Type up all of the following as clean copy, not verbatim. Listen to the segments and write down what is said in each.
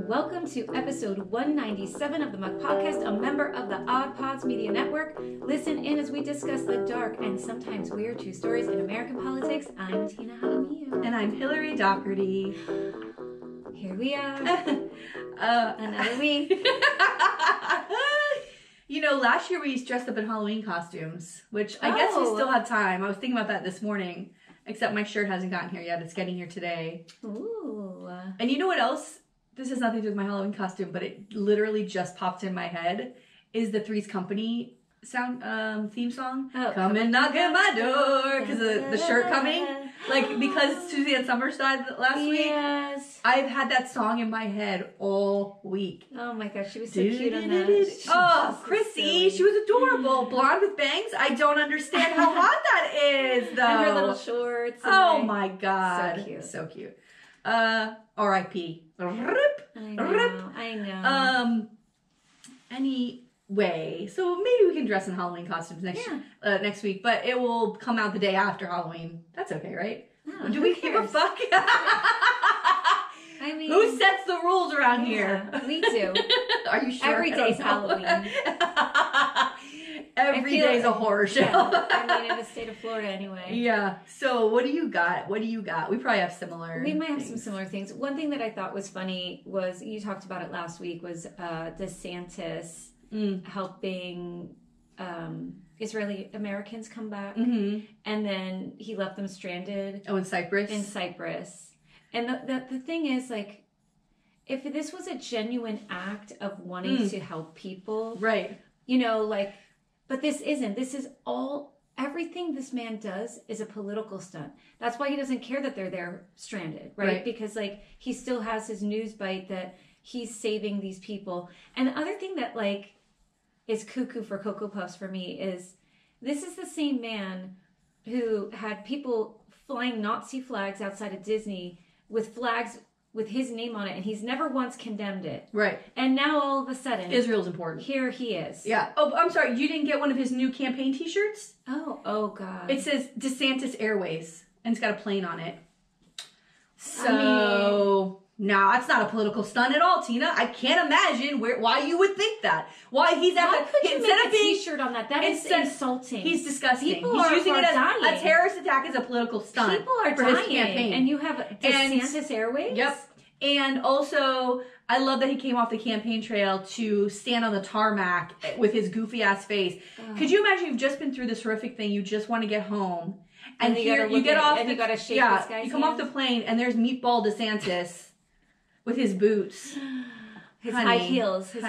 Welcome to episode 197 of the Muck Podcast, a member of the Odd Pods Media Network. Listen in as we discuss the dark and sometimes weird true stories in American politics. I'm Tina Jaramillo. And I'm Hillary Doherty. Here we are. Another week. You know, last year we dressed up in Halloween costumes, which I guess we still have time. I was thinking about that this morning, except my shirt hasn't gotten here yet. It's getting here today. Ooh. And you know what else? This has nothing to do with my Halloween costume, but it literally just popped in my head. Is the Three's Company theme song? Oh, come and knock at my door, because of the shirt coming. Like, because Susie and Summers died last week. Yes. I've had that song in my head all week. Oh my gosh, she was so cute on that. Oh, Chrissy, she was adorable. Blonde with bangs. I don't understand how hot that is, though. And her little shorts. Oh my god. So cute. So cute. R.I.P. Rip. I know. Anyway, so maybe we can dress in Halloween costumes next week, but it will come out the day after Halloween. That's okay, right? Oh, do we give a fuck? I mean, who sets the rules around here? We do. Are you sure? Every day's Halloween. Every day's a horror show. Yeah. I mean, in the state of Florida anyway. Yeah. So what do you got? We probably have similar We might have some similar things. One thing that I thought was funny was, you talked about it last week, was DeSantis helping Israeli Americans come back. Mm-hmm. And then he left them stranded. Oh, in Cyprus? In Cyprus. And the thing is, like, if this was a genuine act of wanting to help people. Right. You know, like... But this isn't. This is everything this man does is a political stunt. That's why he doesn't care that they're there stranded, right? Because, like, he still has his news bite that he's saving these people. And the other thing that, like, is cuckoo for Cocoa Puffs for me is, this is the same man who had people flying Nazi flags outside of Disney with flags with his name on it, and he's never once condemned it. Right. And now all of a sudden... Israel's important. Here he is. Yeah. Oh, I'm sorry. You didn't get one of his new campaign t-shirts? Oh God. It says DeSantis Airways, and it's got a plane on it. So... No, that's not a political stunt at all, Tina. I can't imagine why you would think that. Why he's at How could you make a t-shirt on that? That is insulting. He's disgusting. People he's using it as dying. a terrorist attack as a political stunt. People are for dying. His campaign. And you have DeSantis Airways? Yep. And also, I love that he came off the campaign trail to stand on the tarmac with his goofy ass face. Could you imagine you've just been through this horrific thing, you just want to get home, and here you get off and you gotta shake this guy's you come off the plane and there's Meatball DeSantis with his boots. His high heels, his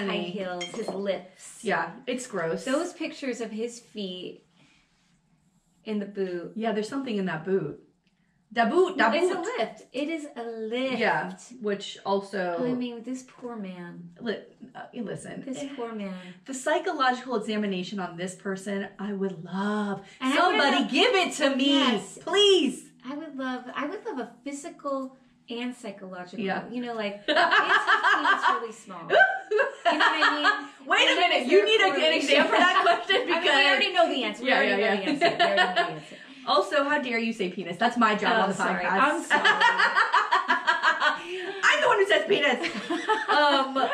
lips. Yeah, it's gross. Those pictures of his feet in the boot. Yeah, there's something in that boot. Da boot. It's a lift. It is a lift. Yeah, which also... I mean, this poor man. Listen. This poor man. The psychological examination on this person, I would love. Somebody give it to me, please. I would love a physical and psychological. Yeah. You know, like, is his penis really small? You know what I mean? Wait a minute. You need an example for that question because... I mean, we already know the answer. We already know the answer. Also, how dare you say penis? That's my job on the podcast. I'm sorry. I'm the one who says penis.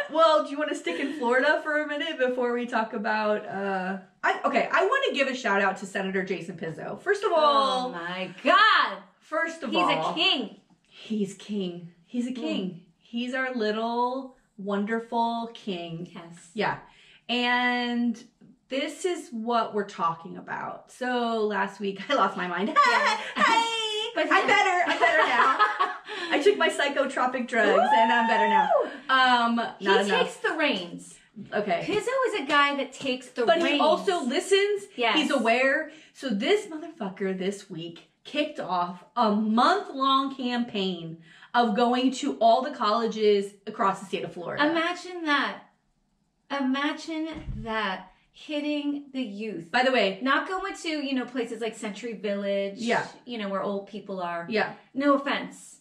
Well, do you want to stick in Florida for a minute before we talk about... I want to give a shout out to Senator Jason Pizzo. First of all... Oh my God. First of all... He's a king. He's king. He's a king. He's our little, wonderful king. Yes. Yeah. And... this is what we're talking about. So last week I lost my mind. Hey, but I'm better now. I took my psychotropic drugs and I'm better now. He takes the reins. Okay. Pizzo is a guy that takes the reins. But he also listens. Yes. He's aware. So this motherfucker this week kicked off a month-long campaign of going to all the colleges across the state of Florida. Imagine that. Hitting the youth. By the way, not going to, places like Century Village, where old people are. Yeah. No offense.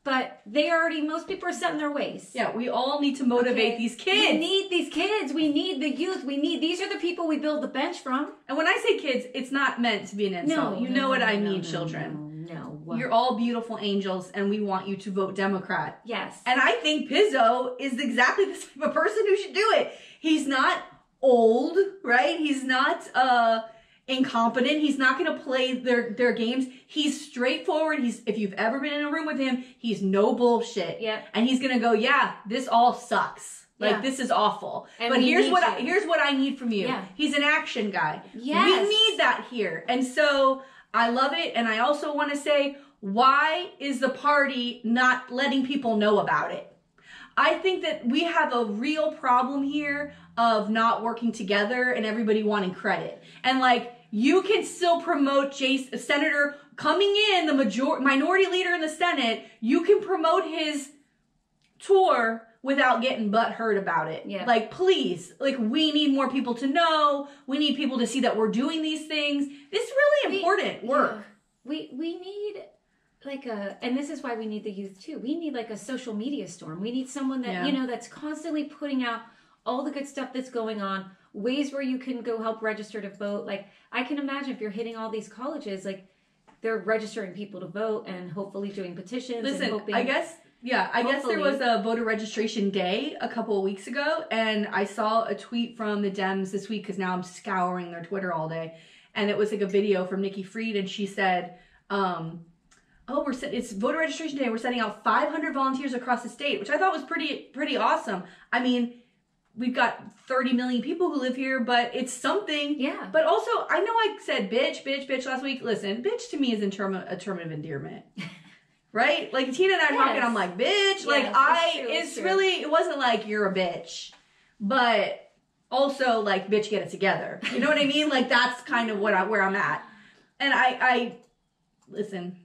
But most people are set in their ways. Yeah, we all need to motivate these kids. We need these kids. We need the youth. These are the people we build the bench from. And when I say kids, it's not meant to be an insult. You know what I mean, children. No. You're all beautiful angels, and we want you to vote Democrat. Yes. And I think Pizzo is exactly the type of person who should do it. He's not old, right? He's not incompetent. He's not going to play their games. He's straightforward. If you've ever been in a room with him, he's no bullshit. Yeah. And he's going to go, yeah, this all sucks. Like, this is awful. And but here's what I need from you. Yeah. He's an action guy. Yes. We need that here. And so I love it. And I also want to say, why is the party not letting people know about it? I think that we have a real problem here of not working together and everybody wanting credit. And like, you can still promote a senator coming in, the minority leader in the Senate. You can promote his tour without getting butthurt about it. Yeah. Like, please, like, we need more people to know. We need people to see that we're doing these things. This is really important work. Yeah. We need and this is why we need the youth too. We need like a social media storm. We need someone that, that's constantly putting out all the good stuff that's going on, ways where you can go help register to vote. Like, I can imagine if you're hitting all these colleges, like, they're registering people to vote and hopefully doing petitions. Listen, and hoping, I guess there was a voter registration day a couple of weeks ago, and I saw a tweet from the Dems this week because now I'm scouring their Twitter all day, and it was like a video from Nikki Fried, and she said, it's voter registration day. We're sending out 500 volunteers across the state, which I thought was pretty awesome. I mean, we've got 30 million people who live here, but it's something. Yeah. But also, I know I said bitch last week. Listen, bitch to me is a term of endearment. Right? Like, Tina and I are talking, I'm like, bitch. Yes, it wasn't like you're a bitch. But also, like, bitch, get it together. You know what I mean? Like, that's kind of where I'm at. And listen,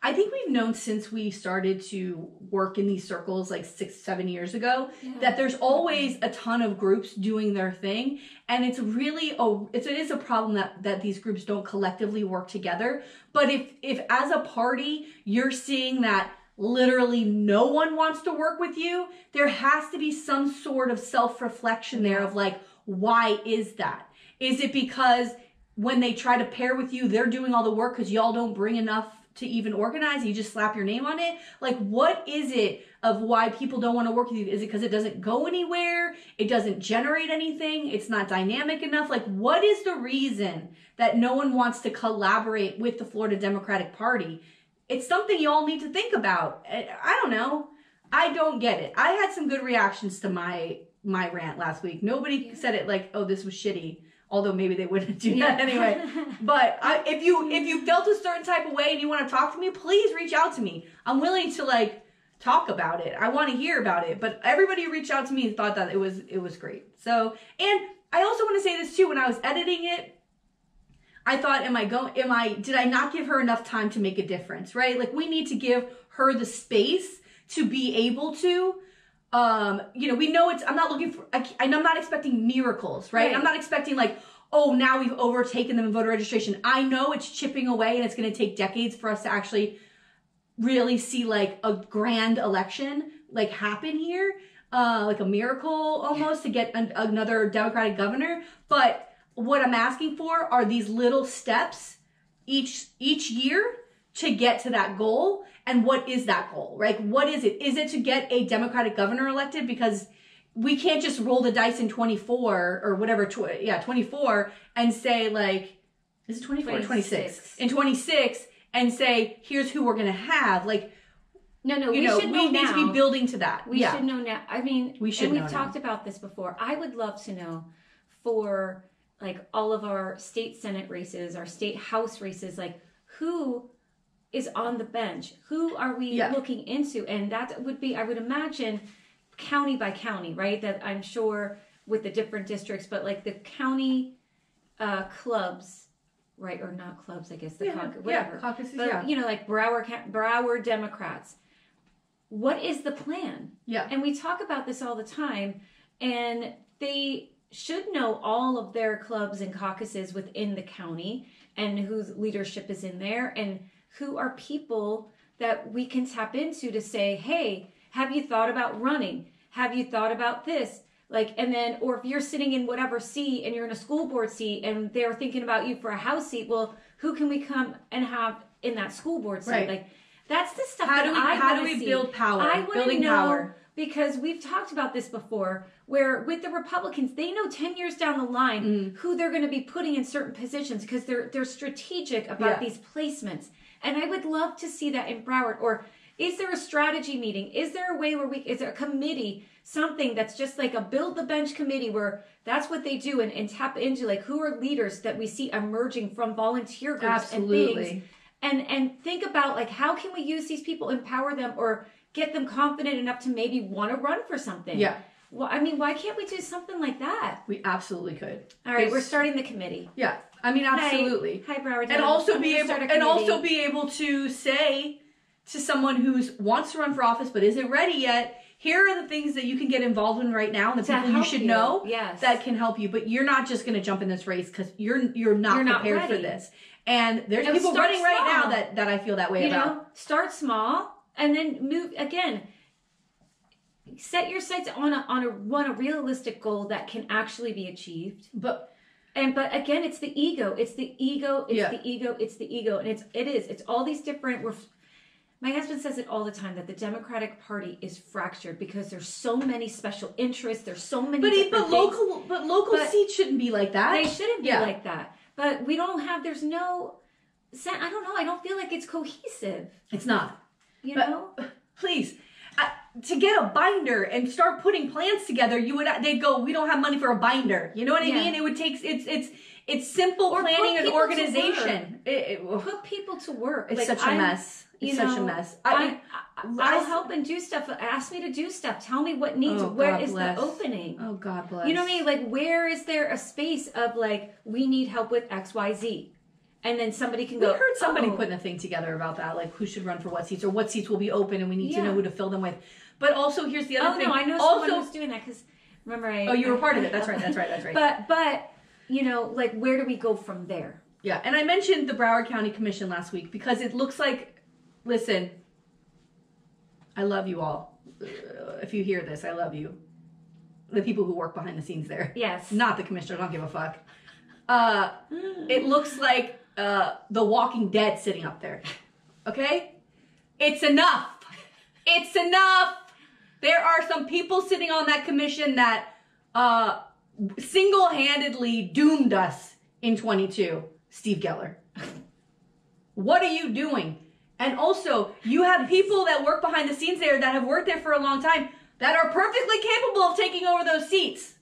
I think we've known since we started to work in these circles like 6-7 years ago that there's always a ton of groups doing their thing. And it's really, it is a problem that these groups don't collectively work together. But if as a party, you're seeing that literally no one wants to work with you, there has to be some sort of self-reflection there of like, why is that? Is it because when they try to pair with you, they're doing all the work because y'all don't bring enough to even organize? You just slap your name on it? Like, what is it of why people don't want to work with you? Is it because it doesn't go anywhere? It doesn't generate anything? It's not dynamic enough? Like, what is the reason that no one wants to collaborate with the Florida Democratic Party? It's something you all need to think about. I don't know. I don't get it. I had some good reactions to my rant last week. Nobody said it like, oh, this was shitty. Although maybe they wouldn't do that anyway. But if you felt a certain type of way and you want to talk to me, please reach out to me. I'm willing to like talk about it. I want to hear about it. But everybody who reached out to me thought that it was great. So, and I also want to say this too. When I was editing it, I thought, did I not give her enough time to make a difference? Right? Like, we need to give her the space to be able to. We know I'm not expecting miracles, right? I'm not expecting like, oh, now we've overtaken them in voter registration. I know it's chipping away and it's going to take decades for us to actually really see like a grand election like happen here, like a miracle almost to get another Democratic governor. But what I'm asking for are these little steps each year to get to that goal. And what is that goal, right? What is it? Is it to get a Democratic governor elected? Because we can't just roll the dice in 24 or whatever, 24 and say like, is it 24 or 26? In 26 and say, here's who we're going to have. Like, no, we should know now. We need to be building to that. We should know now. I mean, we should and we've talked about this before. I would love to know for like all of our state Senate races, our state House races, like who is on the bench? Who are we looking into? And that would be, I would imagine, county by county, right? That I'm sure with the different districts, but like the county clubs, right? Or not clubs, I guess. Whatever. Caucuses, but, like Broward Democrats. What is the plan? Yeah. And we talk about this all the time, and they should know all of their clubs and caucuses within the county and whose leadership is in there and who are people that we can tap into to say, hey, have you thought about running? Have you thought about this? Like, and then, or if you're sitting in whatever seat and you're in a school board seat and they're thinking about you for a House seat, well, who can we come and have in that school board seat. Right. Like, that's the stuff How that do we build power? I want Building to know, power. because we've talked about this before, where with the Republicans, they know 10 years down the line who they're going to be putting in certain positions because they're strategic about these placements. And I would love to see that in Broward. Or is there a strategy meeting? Is there a way where is there a committee, something that's just like a build the bench committee where that's what they do and tap into like who are leaders that we see emerging from volunteer groups and things. And think about like how can we use these people, empower them, or get them confident enough to maybe want to run for something. Yeah. Well, I mean, why can't we do something like that? We absolutely could. All right, we're starting the committee. Yeah. I mean, absolutely. Hi, Broward. And also be able to say to someone who wants to run for office but isn't ready yet, here are the things that you can get involved in right now and the people you should know that can help you. But you're not just going to jump in this race because you're not prepared for this. And there's people running right now that I feel that way about. Know, start small and then move again. Set your sights on a realistic goal that can actually be achieved. But again, it's the ego. It's the ego. It's the ego. It's the ego. And it's all these different. My husband says it all the time that the Democratic Party is fractured because there's so many special interests. There's so many. But local seats shouldn't be like that. They shouldn't be like that. But we don't have. There's no. I don't know. I don't feel like it's cohesive. It's not. You know. Please. To get a binder and start putting plans together, they'd go, we don't have money for a binder. You know what I mean? It would take it's simple planning and organization. Put people to work. It's such a mess. It's such a mess. I'll help and do stuff. Ask me to do stuff. Tell me what needs. Where is the opening? Oh, God bless. You know what I mean? Like, where is there a space of like we need help with X, Y, Z? And then somebody can go. We heard somebody putting a thing together about that, like who should run for what seats or what seats will be open, and we need to know who to fill them with. But also, here's the other thing. Oh, no, I know someone who's doing that because, remember, you were part of it. That's right. But, you know, like, where do we go from there? Yeah, and I mentioned the Broward County Commission last week because it looks like, listen, I love you all. If you hear this, I love you. The people who work behind the scenes there. Yes. Not the commissioner. I don't give a fuck. It looks like The Walking Dead sitting up there. Okay? It's enough. It's enough. There are some people sitting on that commission that single-handedly doomed us in 22. Steve Geller. What are you doing? And also, you have people that work behind the scenes there that have worked there for a long time that are perfectly capable of taking over those seats.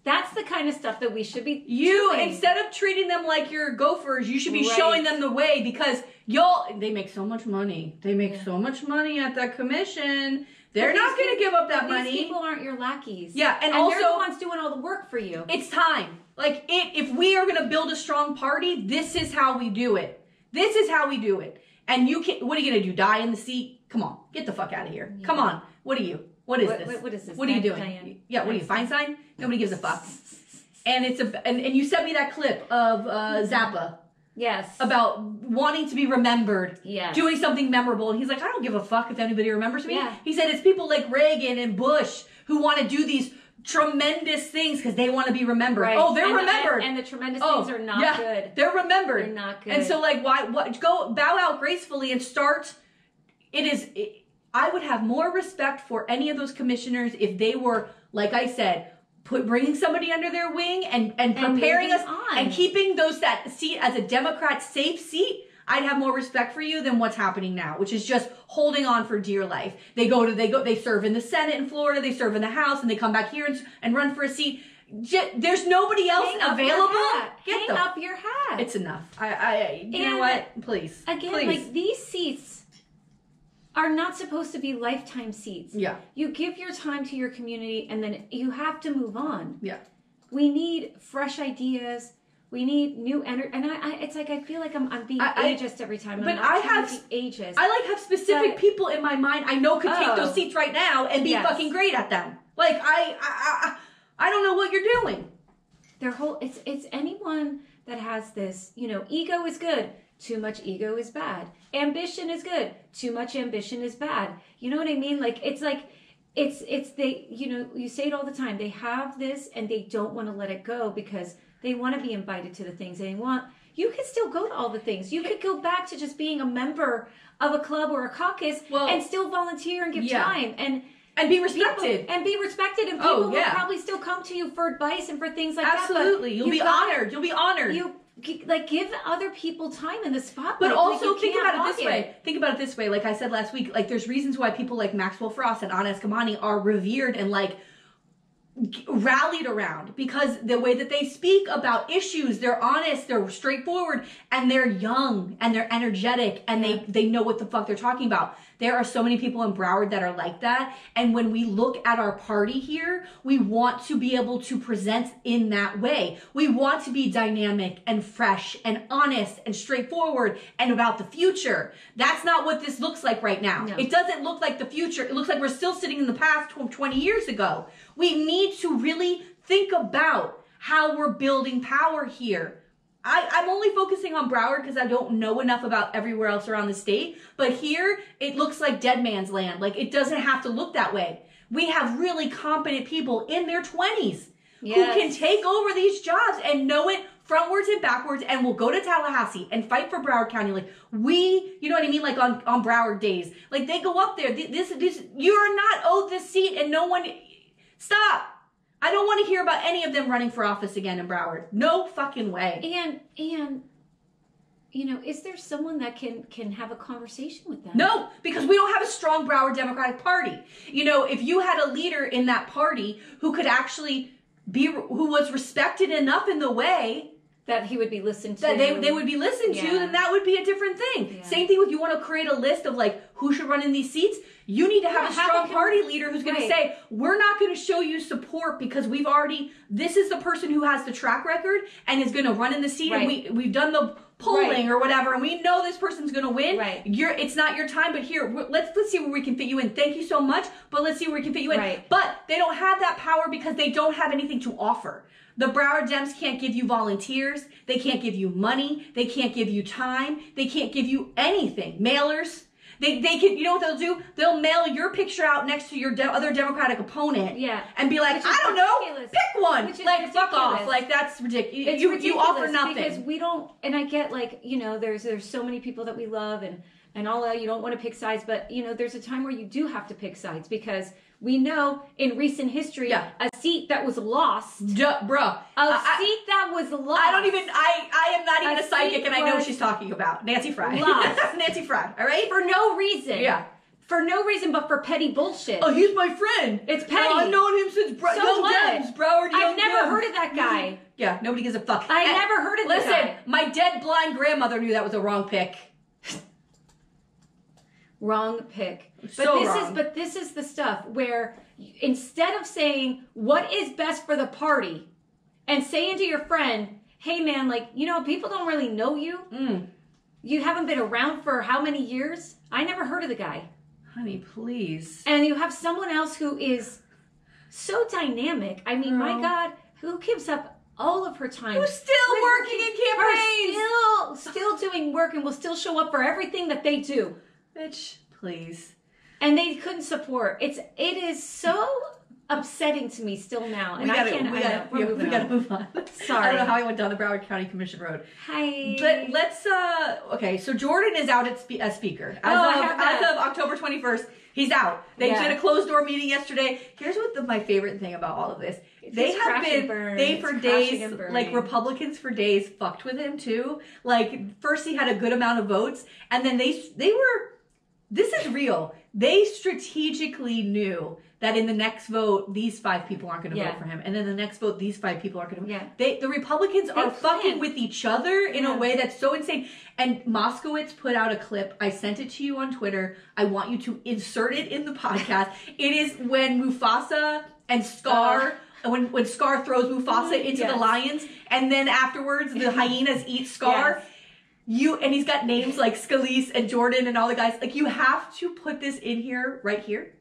That's the kind of stuff that we should be doing. Instead of treating them like your gophers, you should be showing them the way because they make so much money. They make so much money at that commission. They're not going to give up that money. These people aren't your lackeys. Yeah, and also, they're the ones doing all the work for you. It's time. Like, if we are going to build a strong party, this is how we do it. This is how we do it. And what are you going to do? Die in the seat? Come on. Get the fuck out of here. Yeah. Come on. What are you? What is this? What is this? What are you doing? What are you, Feinstein? Nobody gives a fuck. And and you sent me that clip of Zappa. Yes. About wanting to be remembered. Yes. Doing something memorable. And he's like, I don't give a fuck if anybody remembers me. Yeah. He said it's people like Reagan and Bush who want to do these tremendous things because they want to be remembered. Right. Oh, they're remembered. And the tremendous things are not good. They're remembered. They're not good. And so like go bow out gracefully and start. I would have more respect for any of those commissioners if they were, like I said, bringing somebody under their wing and preparing us and keeping that seat as a Democrat safe seat. I'd have more respect for you than what's happening now, which is just holding on for dear life. They serve in the Senate in Florida, they serve in the House, and they come back here and run for a seat. There's nobody else available. Hang up your hat. It's enough. You know what? Please. Again, please. Like these seats are not supposed to be lifetime seats. Yeah. You give your time to your community and then you have to move on. Yeah. We need fresh ideas. We need new energy. And it's like I feel like I'm being ageist every time. But I have specific people in my mind I know could take those seats right now and be fucking great at them. Like I don't know what you're doing. It's anyone that has this, ego is good. Too much ego is bad. Ambition is good. Too much ambition is bad. You know what I mean? You say it all the time. They have this and they don't want to let it go because they want to be invited to the things they want. you could still go to all the things. You could go back to just being a member of a club or a caucus and still volunteer and give time and be respected. And people will probably still come to you for advice and for things like that. Absolutely. You'll be honored. You'll be honored. Give other people time in the spotlight. But also think about it this way. Think about it this way. Like I said last week, like there's reasons why people like Maxwell Frost and Anna Eskamani are revered and like rallied around, because the way that they speak about issues, they're honest, they're straightforward, and they're young and they're energetic and they know what the fuck they're talking about. There are so many people in Broward that are like that. And when we look at our party here, we want to be able to present in that way. We want to be dynamic and fresh and honest and straightforward and about the future. That's not what this looks like right now. No. It doesn't look like the future. It looks like we're still sitting in the past 20 years ago. We need to really think about how we're building power here. I'm only focusing on Broward because I don't know enough about everywhere else around the state. But here, it looks like dead man's land. Like, it doesn't have to look that way. We have really competent people in their 20s who can take over these jobs and know it frontwards and backwards, and will go to Tallahassee and fight for Broward County. Like, you know what I mean? Like, on Broward days. Like, they go up there. You are not owed this seat, and no one... Stop! I don't want to hear about any of them running for office again in Broward. No fucking way. And you know, is there someone that can have a conversation with them? No, because we don't have a strong Broward Democratic Party. You know, if you had a leader in that party who could actually who was respected enough in the way that he would be listened to, that they would be listened to, then that would be a different thing. Yeah. Same thing with, you want to create a list of like who should run in these seats. You need to have a strong party leader who's going to say, we're not going to show you support because this is the person who has the track record and is going to run in the seat, and we've done the polling or whatever, and we know this person's going to win. It's not your time, but here, let's see where we can fit you in. Thank you so much, but let's see where we can fit you in. But they don't have that power because they don't have anything to offer. The Broward Dems can't give you volunteers. They can't give you money. They can't give you time. They can't give you anything. Mailers. They can, you know what they'll do? They'll mail your picture out next to your other Democratic opponent. And be like, I don't know, pick one. Like, fuck off. Like, that's ridiculous. You offer nothing. Because we don't, and I get like, you know, there's so many people that we love and all that, you don't want to pick sides, but you know, there's a time where you do have to pick sides, because we know in recent history, a seat that was lost. Seat that was lost. I am not even a psychic, and I know what she's talking about. Nancy Fry. Nancy Fry, all right? For no reason. For no reason but for petty bullshit. Oh, he's my friend. It's petty. I've known him since Young Dems. Broward Young I've never heard of that guy. Yeah, nobody gives a fuck. I never heard of that guy. Listen, my dead blind grandmother knew that was a wrong pick. Wrong pick. But this is the stuff where instead of saying what is best for the party and saying to your friend, hey man, like, you know, people don't really know you. You haven't been around for how many years? I never heard of the guy. Honey, please. And you have someone else who is so dynamic. I mean, my God, who gives up all of her time? Who's still working in campaigns? Still doing work and will still show up for everything that they do. Bitch, please. And they couldn't support. It is so upsetting to me still now. And we gotta move on. Sorry. I don't know how I went down the Broward County Commission Road. Hi. But let's, okay, so Jordan is out as speaker. As of October 21st, he's out. They did a closed door meeting yesterday. Here's what my favorite thing about all of this. Republicans for days fucked with him too. Like, first he had a good amount of votes, and then this is real. They strategically knew that in the next vote, these 5 people aren't going to vote for him. And then the next vote, these 5 people aren't going to vote. The Republicans are fucking with each other in a way that's so insane. And Moskowitz put out a clip. I sent it to you on Twitter. I want you to insert it in the podcast. It is when Mufasa and Scar... When Scar throws Mufasa into the lions, and then afterwards the hyenas eat Scar. And he's got names like Scalise and Jordan and all the guys. Like, you have to put this in here, right here.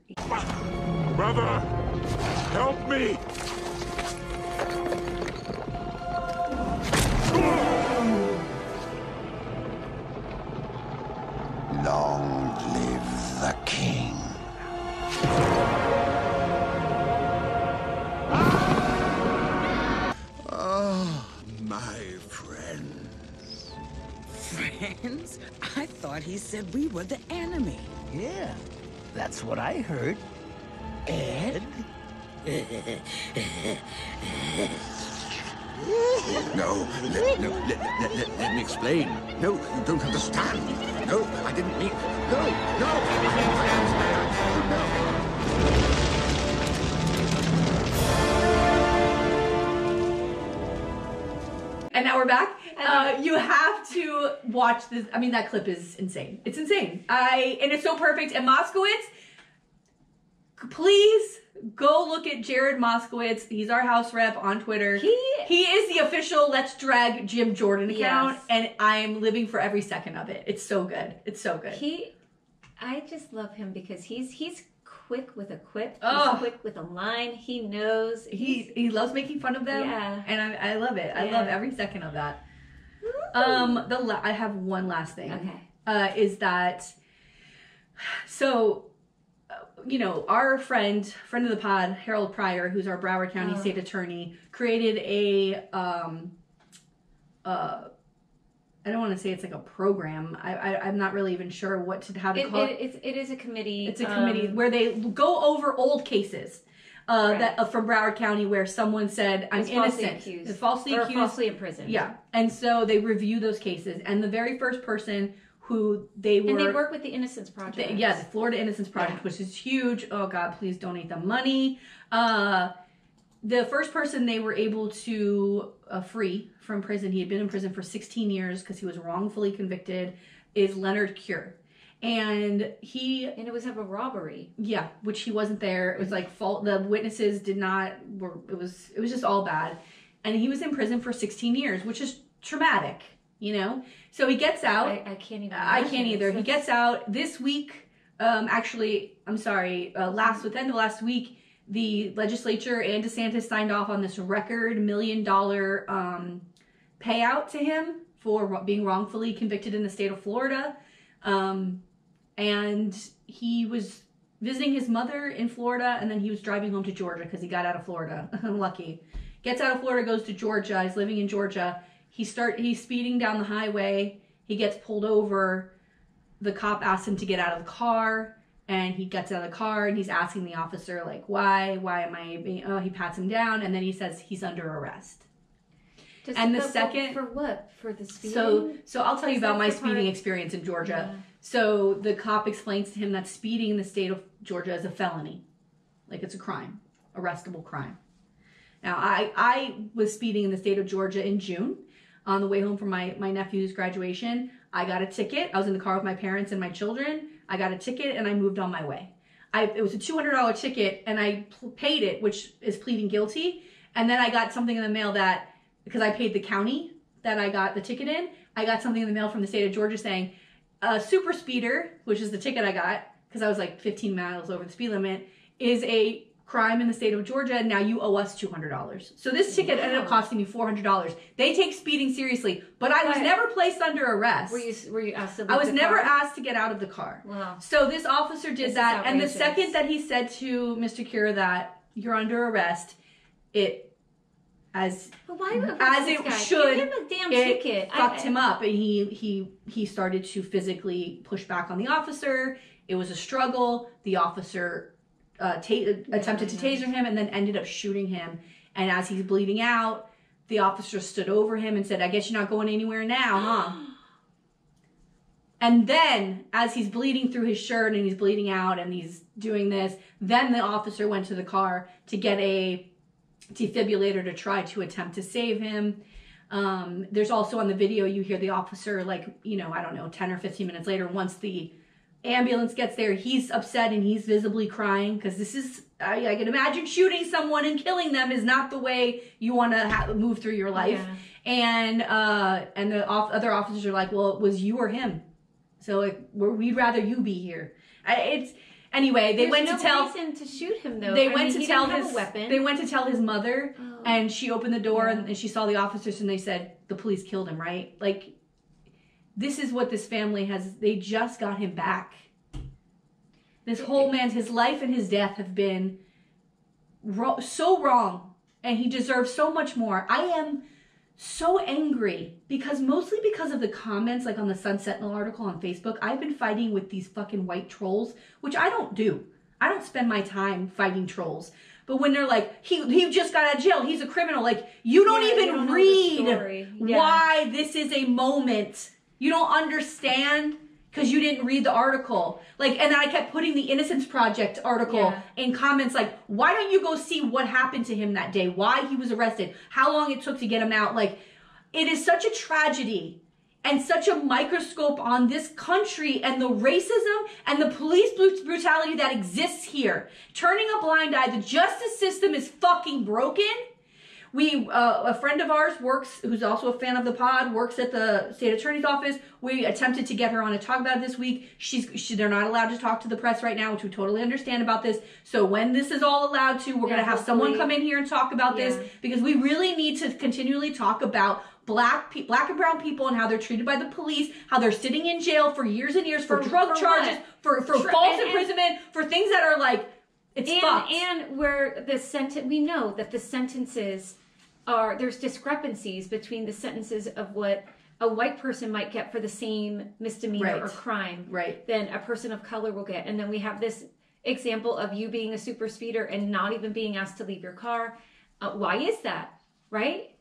Brother, help me! Long live the king. Ah, my friends. friends? I thought he said we were the enemy. Yeah, that's what I heard. Ed? No, let me explain. No, you don't understand. No, I didn't mean... No! I understand. No. And now we're back. You have to watch this. I mean, that clip is insane. It's insane. And it's so perfect. And Moskowitz, please go look at Jared Moskowitz. He's our house rep on Twitter. He is the official Let's Drag Jim Jordan account. Yes. And I'm living for every second of it. It's so good. It's so good. I just love him because he's quick with a quip. He's quick with a line. He knows. He loves making fun of them. Yeah. And I love it. I love every second of that. I have one last thing. Okay. Is that, so, our friend of the pod, Harold Pryor, who's our Broward County State Attorney, created a, I don't want to say it's like a program. I'm not really even sure how to call it. It is a committee. It's a committee where they go over old cases that from Broward County where someone said, I'm innocent. Is falsely accused. Or falsely imprisoned. Yeah. And so they review those cases. And the very first person who And they work with the Innocence Project. The Florida Innocence Project, which is huge. Oh, God, please donate the money. The first person they were able to free from prison, he had been in prison for 16 years because he was wrongfully convicted, is Leonard Cure. And it was of a robbery. Yeah, which he wasn't there. It was like the witnesses it was just all bad. And he was in prison for 16 years, which is traumatic, So he gets out. I can't even. I can't either. He gets out this week. Actually, I'm sorry. Within the last week, the legislature and DeSantis signed off on this record $1 million payout to him for being wrongfully convicted in the state of Florida. And he was visiting his mother in Florida, and then he was driving home to Georgia because he got out of Florida. Lucky. Gets out of Florida, goes to Georgia. He's living in Georgia. He's speeding down the highway. He gets pulled over. The cop asks him to get out of the car. And he gets out of the car and he's asking the officer, like, why am I being, he pats him down. And then he says he's under arrest. And the second. For what? For the speeding? So I'll tell you about my speeding experience in Georgia. Yeah. So the cop explains to him that speeding in the state of Georgia is a felony. Like it's a crime, arrestable crime. Now I was speeding in the state of Georgia in June on the way home from my nephew's graduation. I got a ticket. I was in the car with my parents and my children. I got a ticket and I moved on my way. It was a $200 ticket and I paid it, which is pleading guilty. And then I got something in the mail that, because I paid the county that I got the ticket in, I got something in the mail from the state of Georgia saying, super speeder, which is the ticket I got, because I was like 15 miles over the speed limit, is a crime in the state of Georgia, and now you owe us $200. So this ticket ended up costing me $400. They take speeding seriously, but I was never placed under arrest. Were you asked to leave I was the never car? asked to get out of the car. Wow. So this officer did that, and the second that he said to Mr. Cure that you're under arrest, as it should, give him a damn it ticket. Fucked him up, and he started to physically push back on the officer. It was a struggle. The officer attempted to taser him and then ended up shooting him. And as he's bleeding out, the officer stood over him and said, "I guess you're not going anywhere now, huh?" And then, as he's bleeding through his shirt and he's bleeding out and he's doing this, then the officer went to the car to get a defibrillator to try to attempt to save him. There's also on the video, you hear the officer, like, 10 or 15 minutes later, once the ambulance gets there, he's upset and he's visibly crying because this is, I can imagine shooting someone and killing them is not the way you want to move through your life. Yeah. And the other officers are like, well, it was you or him. So we'd rather you be here. Anyway, they went to tell. There's no reason to shoot him though. They went to tell his weapon. They went to tell his mother, and she opened the door and she saw the officers, and they said the police killed him. Right? Like, this is what this family has. They just got him back. This whole man's, his life and his death have been so wrong, and he deserves so much more. I am so angry mostly because of the comments, like on the Sun Sentinel article on Facebook. I've been fighting with these fucking white trolls, which I don't do. I don't spend my time fighting trolls. But when they're like, he just got out of jail, he's a criminal, like, you don't even read why this is a moment. You don't understand because you didn't read the article. Like, and then I kept putting the Innocence Project article in comments, like, why don't you go see what happened to him that day? Why he was arrested? How long it took to get him out? Like, it is such a tragedy and such a microscope on this country and the racism and the police brutality that exists here. Turning a blind eye. The justice system is fucking broken. A friend of ours who's also a fan of the pod, works at the state attorney's office. We attempted to get her on to talk about it this week. They're not allowed to talk to the press right now, which we totally understand about this. So when this is all allowed to, we're going to have someone come in here and talk about this, because we really need to continually talk about black and brown people and how they're treated by the police, how they're sitting in jail for years and years for drug charges, for false imprisonment, for things that are like, it's fucked. And where we know that the sentences there's discrepancies between the sentences of what a white person might get for the same misdemeanor or crime than a person of color will get. And then we have this example of you being a super speeder and not even being asked to leave your car. Why is that? Right?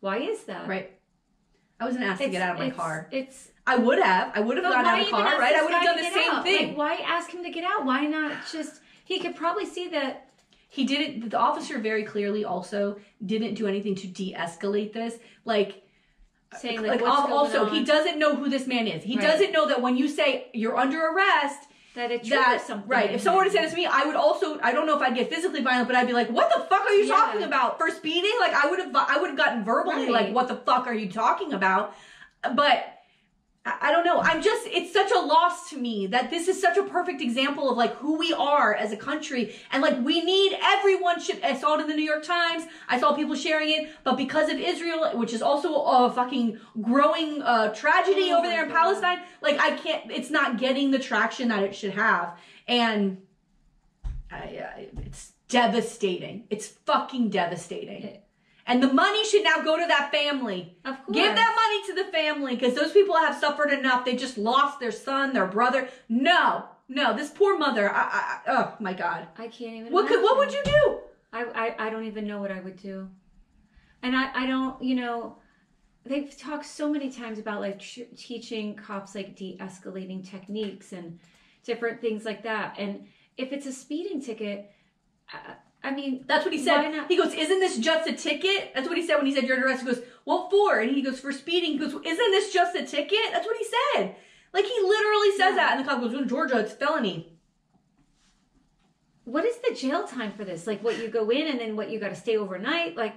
Why is that? Right. I wasn't asked to get out of my car. I would have gotten out of the car, right? I would have done the same thing. Like, why ask him to get out? Why not just, he could probably see that. He didn't, the officer very clearly also didn't do anything to de-escalate this. Like, saying like what's also, he doesn't know who this man is. He doesn't know that when you say you're under arrest, that it triggers something. Right. If someone were to say this to me, I would also, I don't know if I'd get physically violent, but I'd be like, what the fuck are you talking about? For speeding? Like, I would have gotten verbally like, what the fuck are you talking about? But I don't know. It's such a loss to me that this is such a perfect example of like who we are as a country. And like, I saw it in the New York Times. I saw people sharing it, but because of Israel, which is also a fucking growing tragedy over there in Palestine, like it's not getting the traction that it should have. And it's devastating. It's fucking devastating. And the money should now go to that family. Of course. Give that money to the family, because those people have suffered enough. They just lost their son, their brother. No, this poor mother. Oh my God. I can't even. What would you do? I don't even know what I would do. And I don't, they've talked so many times about like teaching cops like de-escalating techniques and different things like that. And if it's a speeding ticket, I mean, that's what he said. He goes, isn't this just a ticket? That's what he said when he said you're under arrest. He goes, what for? And he goes, for speeding. He goes, isn't this just a ticket? That's what he said. Like, he literally says that. And the cop goes, in Georgia, it's felony. What is the jail time for this? Like, what you go in and then what you got to stay overnight? Like,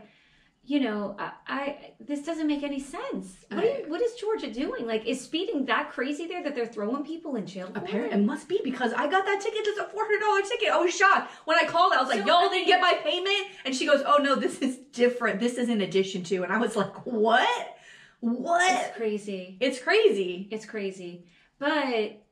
this doesn't make any sense. What is Georgia doing? Like, is speeding that crazy there that they're throwing people in jail for? Apparently, it must be, because I got that ticket. It's a $400 ticket. I was shocked. When I called, I was like, y'all didn't get my payment? And she goes, oh no, this is different. This is in addition to. And I was like, what? It's crazy. It's crazy. It's crazy. But,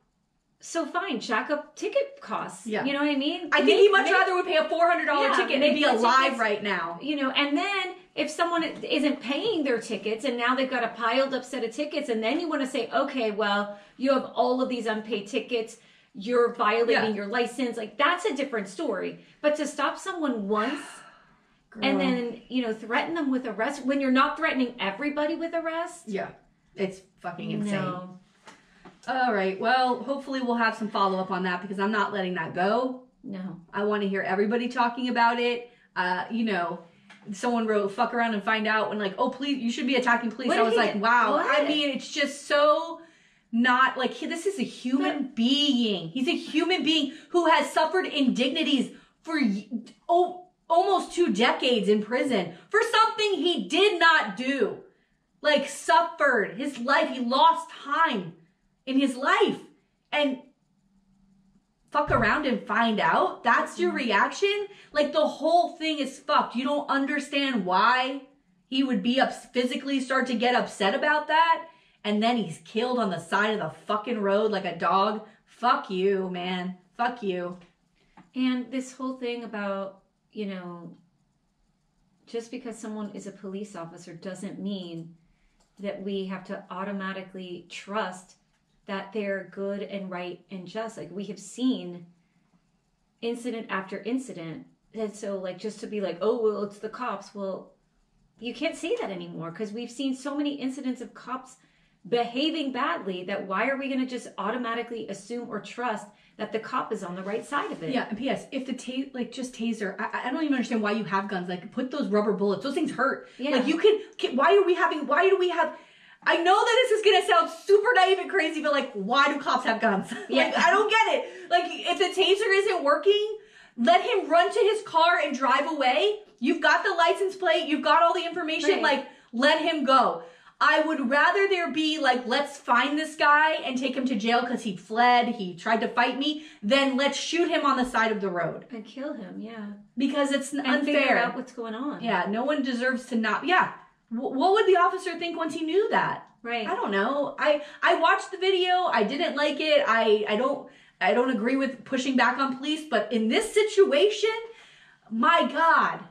so fine, jack up ticket costs. Yeah. You know what I mean? I think he much rather would pay a $400 ticket and be alive right now. And then if someone isn't paying their tickets and now they've got a piled up set of tickets, and then you want to say, okay, well, you have all of these unpaid tickets, you're violating your license. Like, that's a different story. But to stop someone once and then, threaten them with arrest when you're not threatening everybody with arrest. Yeah. It's fucking insane. No. All right. Well, hopefully we'll have some follow up on that, because I'm not letting that go. No. I want to hear everybody talking about it. Someone wrote, fuck around and find out, when like, oh, please, you should be attacking police. I was like, wow. What? I mean, it's just so not like, this is a human being. He's a human being who has suffered indignities for almost 2 decades in prison for something he did not do. Like, suffered his life. He lost time in his life. And fuck around and find out? That's your reaction? Like, the whole thing is fucked. You don't understand why he would be physically start to get upset about that, and then he's killed on the side of the fucking road like a dog. Fuck you, man. Fuck you. And this whole thing about, just because someone is a police officer doesn't mean that we have to automatically trust that they're good and right and just. Like, we have seen incident after incident. And so, like, just to be like, oh, well, it's the cops. Well, you can't say that anymore because we've seen so many incidents of cops behaving badly that why are we going to just automatically assume or trust that the cop is on the right side of it? Yeah, and P.S. If the just taser, I don't even understand why you have guns. Like, put those rubber bullets. Those things hurt. Yeah. Like, you can why do we have... I know that this is going to sound super naive and crazy, but, like, why do cops have guns? Yeah. Like, I don't get it. Like, if the taser isn't working, let him run to his car and drive away. You've got the license plate. You've got all the information. Right. Like, let him go. I would rather there be, like, let's find this guy and take him to jail because he fled, he tried to fight me, than let's shoot him on the side of the road. And kill him, yeah. Because it's unfair. And figure out what's going on. Yeah, no one deserves to not... Yeah. What would the officer think once he knew that? Right. I don't know. I watched the video. I didn't like it. I don't agree with pushing back on police, but in this situation, my God.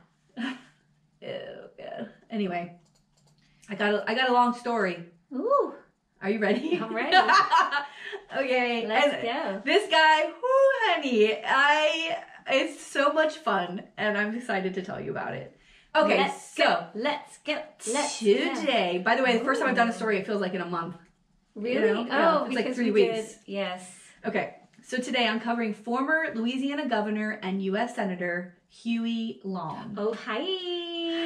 Anyway, I got a long story. Ooh. Are you ready? I'm ready. Okay. Let's go. This guy, honey, it's so much fun, and I'm excited to tell you about it. Okay, let's go. Today, by the way, the first time I've done a story, it feels like in a month. Really? You know? Yeah, it's like 3 weeks. Yes. Okay, so today I'm covering former Louisiana governor and U.S. Senator Huey Long. Oh, hi.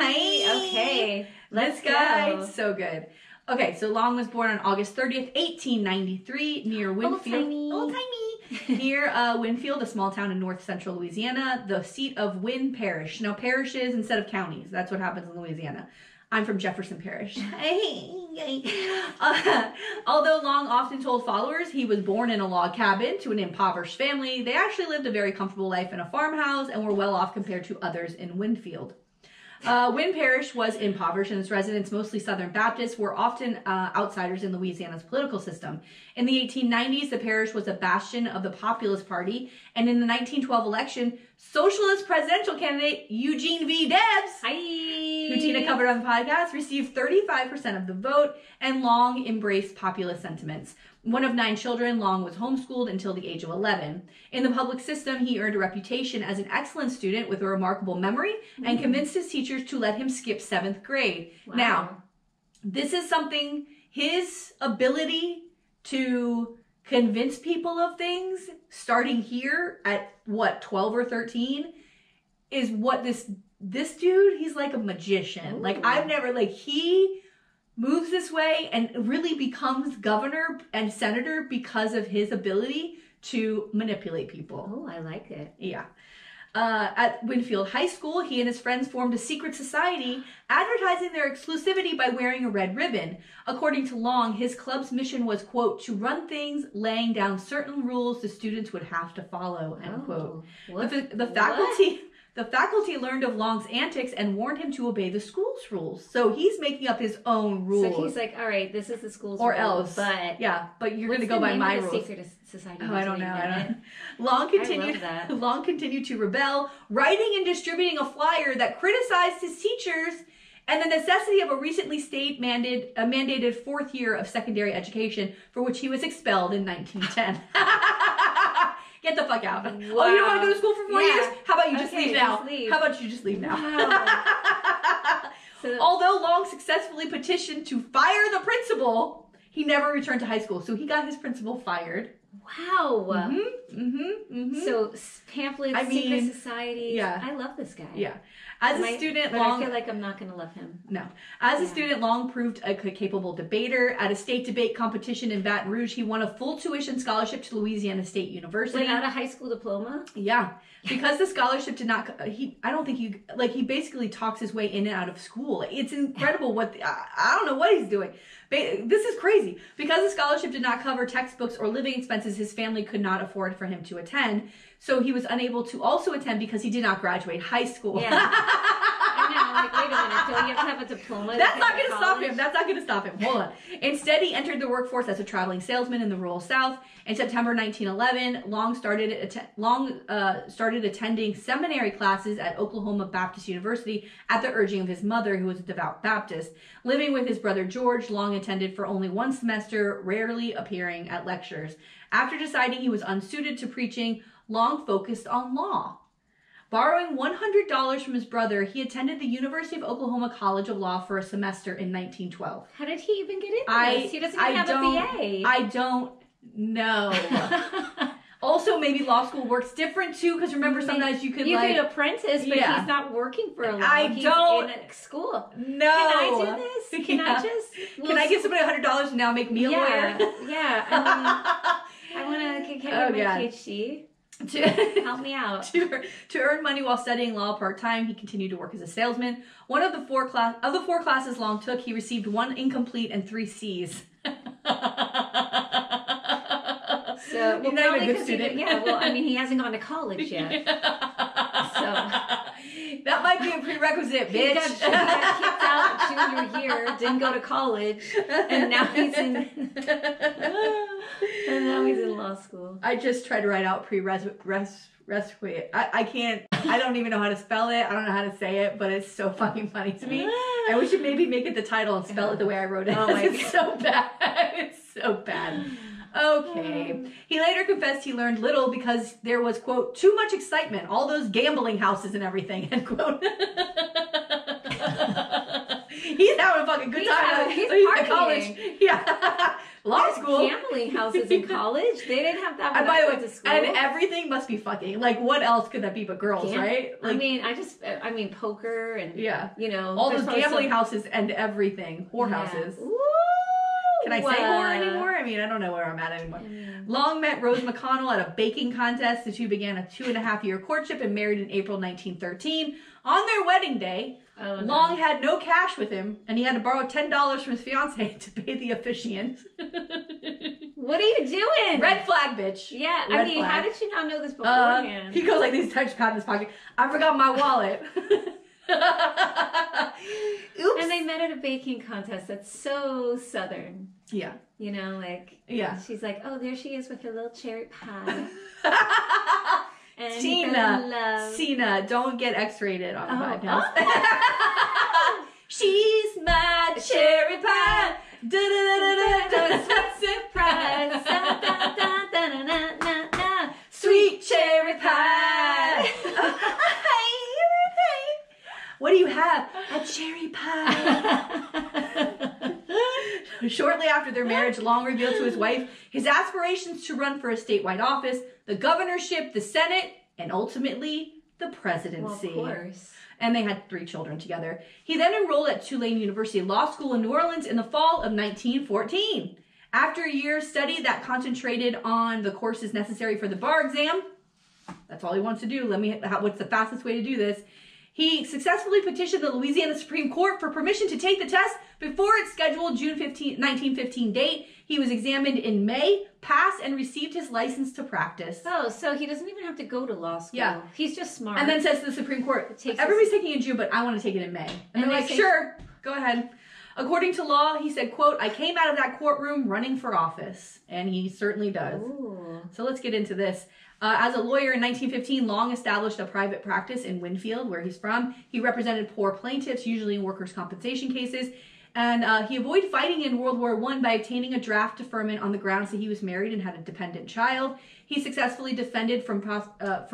Hi. Okay, let's go. So good. Okay, so Long was born on August 30th, 1893, near Winfield. Old timey. Near Winfield, a small town in north central Louisiana, the seat of Wynn Parish. Now, parishes instead of counties. That's what happens in Louisiana. I'm from Jefferson Parish. Although Long often told followers he was born in a log cabin to an impoverished family, they actually lived a very comfortable life in a farmhouse and were well off compared to others in Winfield. Wynn Parish was impoverished, and its residents, mostly Southern Baptists, were often outsiders in Louisiana's political system. In the 1890s, the parish was a bastion of the Populist Party, and in the 1912 election, socialist presidential candidate Eugene V. Debs, who Tina covered on the podcast, received 35% of the vote, and Long embraced populist sentiments. One of 9 children, Long was homeschooled until the age of 11. In the public system, he earned a reputation as an excellent student with a remarkable memory and convinced his teachers to let him skip 7th grade. Wow. Now, this is something, his ability to convince people of things, starting here at, 12 or 13, is what this dude, he's like a magician. Ooh. Like, I've never, he moves this way and really becomes governor and senator because of his ability to manipulate people. Oh, I like it. Yeah. At Winfield High School, he and his friends formed a secret society, advertising their exclusivity by wearing a red ribbon. According to Long, his club's mission was, quote, to run things, laying down certain rules the students would have to follow, end quote. The faculty learned of Long's antics and warned him to obey the school's rules. So he's making up his own rules. So he's like, all right, this is the school's or rules. Or else. But yeah, but you're going to go by my rules. Secret society. Oh, I don't know. Long continued to rebel, writing and distributing a flyer that criticized his teachers and the necessity of a recently mandated 4th year of secondary education, for which he was expelled in 1910. Get the fuck out. Wow. Oh, you don't want to go to school for 4 years? How about you just leave now? How about you just leave now? Wow. Although Long successfully petitioned to fire the principal, he never returned to high school. So he got his principal fired. Wow. So pamphlets, secret society. Yeah. I love this guy. Yeah. As a student, Long... I feel like I'm not going to love him. No. As a student, Long proved a capable debater. At a state debate competition in Baton Rouge, he won a full tuition scholarship to Louisiana State University. Without a high school diploma? Yeah. Because the scholarship did not... he basically talks his way in and out of school. It's incredible I don't know what he's doing. This is crazy. Because the scholarship did not cover textbooks or living expenses, his family could not afford for him to attend. So he was unable to also attend because he did not graduate high school. Yeah. I know. like, wait a minute, don't you have to have a diploma? That's not going to stop him. That's not going to stop him. Hold on. Instead, he entered the workforce as a traveling salesman in the rural South. In September 1911, Long started attending seminary classes at Oklahoma Baptist University at the urging of his mother, who was a devout Baptist. Living with his brother George, Long attended for only one semester, rarely appearing at lectures. After deciding he was unsuited to preaching, Long focused on law. Borrowing $100 from his brother, he attended the University of Oklahoma College of Law for a semester in 1912. How did he even get into this? He doesn't even have a BA. I don't know. Also, maybe law school works different too, because remember, sometimes you could apprentice, but he's not working for a law. He's don't. in school. No. Can I do this? Can I just? Can I give somebody $100 and now make me a lawyer? Yeah. I want to get my PhD. Help me out. To earn money while studying law part-time, he continued to work as a salesman. One of the four classes Long took, he received 1 incomplete and 3 C's. So, he's not even a good student. He hasn't gone to college yet. So that might be a prerequisite, bitch. He got kicked out junior year, didn't go to college, and now he's in law school. I just tried to write out I can't. I don't even know how to spell it. I don't know how to say it, but it's so fucking funny to me. And we should maybe make it the title and spell it the way I wrote it. Oh my God. It's so bad. It's so bad. Okay. He later confessed he learned little because there was, quote, too much excitement, all those gambling houses and everything, end quote. He's having a fucking good time. He's at college. Yeah. Law school. Gambling houses in college. They didn't have that when I went to school. And everything must be fucking. Like, what else could that be but girls, right? Like, I mean, poker and, all those gambling houses and everything. Whorehouses. Yeah. Can I say whore anymore? I mean, I don't know where I'm at anymore. Long met Rose McConnell at a baking contest. The two began a 2.5-year courtship and married in April 1913. On their wedding day, Long had no cash with him, and he had to borrow $10 from his fiancée to pay the officiant. What are you doing? Red flag, bitch. Yeah, Red flag. How did you not know this beforehand? He goes like this, touch pad in his pocket. I forgot my wallet. Oops. And they met at a baking contest. That's so Southern. Yeah. She's like, oh, there she is with her little cherry pie. And Cena, don't get X-rated on the podcast. She's my cherry pie. Sweet surprise. Sweet cherry pie. What do you have? A cherry pie. Shortly after their marriage, Long revealed to his wife his aspirations to run for a statewide office, the governorship, the Senate, and ultimately the presidency. Well, of course. And they had 3 children together. He then enrolled at Tulane University Law School in New Orleans in the fall of 1914. After a year's study that concentrated on the courses necessary for the bar exam, that's all he wants to do. What's the fastest way to do this? He successfully petitioned the Louisiana Supreme Court for permission to take the test before its scheduled June 1915 date. He was examined in May, passed, and received his license to practice. Oh, so he doesn't even have to go to law school. Yeah. He's just smart. And then says to the Supreme Court, everybody's taking it in June, but I want to take it in May. And they're like, sure, go ahead. According to law, he said, quote, I came out of that courtroom running for office. And he certainly does. Ooh. So let's get into this. As a lawyer in 1915, Long established a private practice in Winfield, where he's from. He represented poor plaintiffs, usually in workers' compensation cases. And he avoided fighting in World War I by obtaining a draft deferment on the grounds that he was married and had a dependent child. He successfully defended from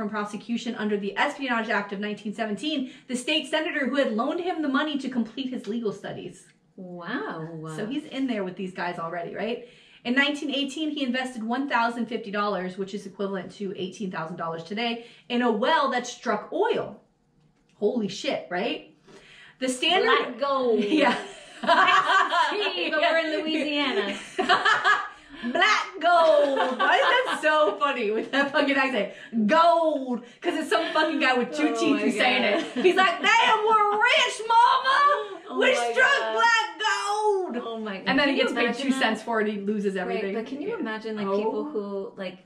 prosecution under the Espionage Act of 1917 the state senator who had loaned him the money to complete his legal studies. Wow. So he's in there with these guys already, right? In 1918, he invested $1,050, which is equivalent to $18,000 today, in a well that struck oil. Holy shit, right? The standard... Black gold. Yeah. But we're in Louisiana. Black gold. Why is that so funny with that fucking accent? Gold. Because it's some fucking guy with 2 teeth who's saying it. He's like, damn, we're rich, mama. We struck black gold. gold. Oh my god. And then he Can gets you paid imagine 2 that? cents for it and he loses everything. Right, but can you imagine like people who like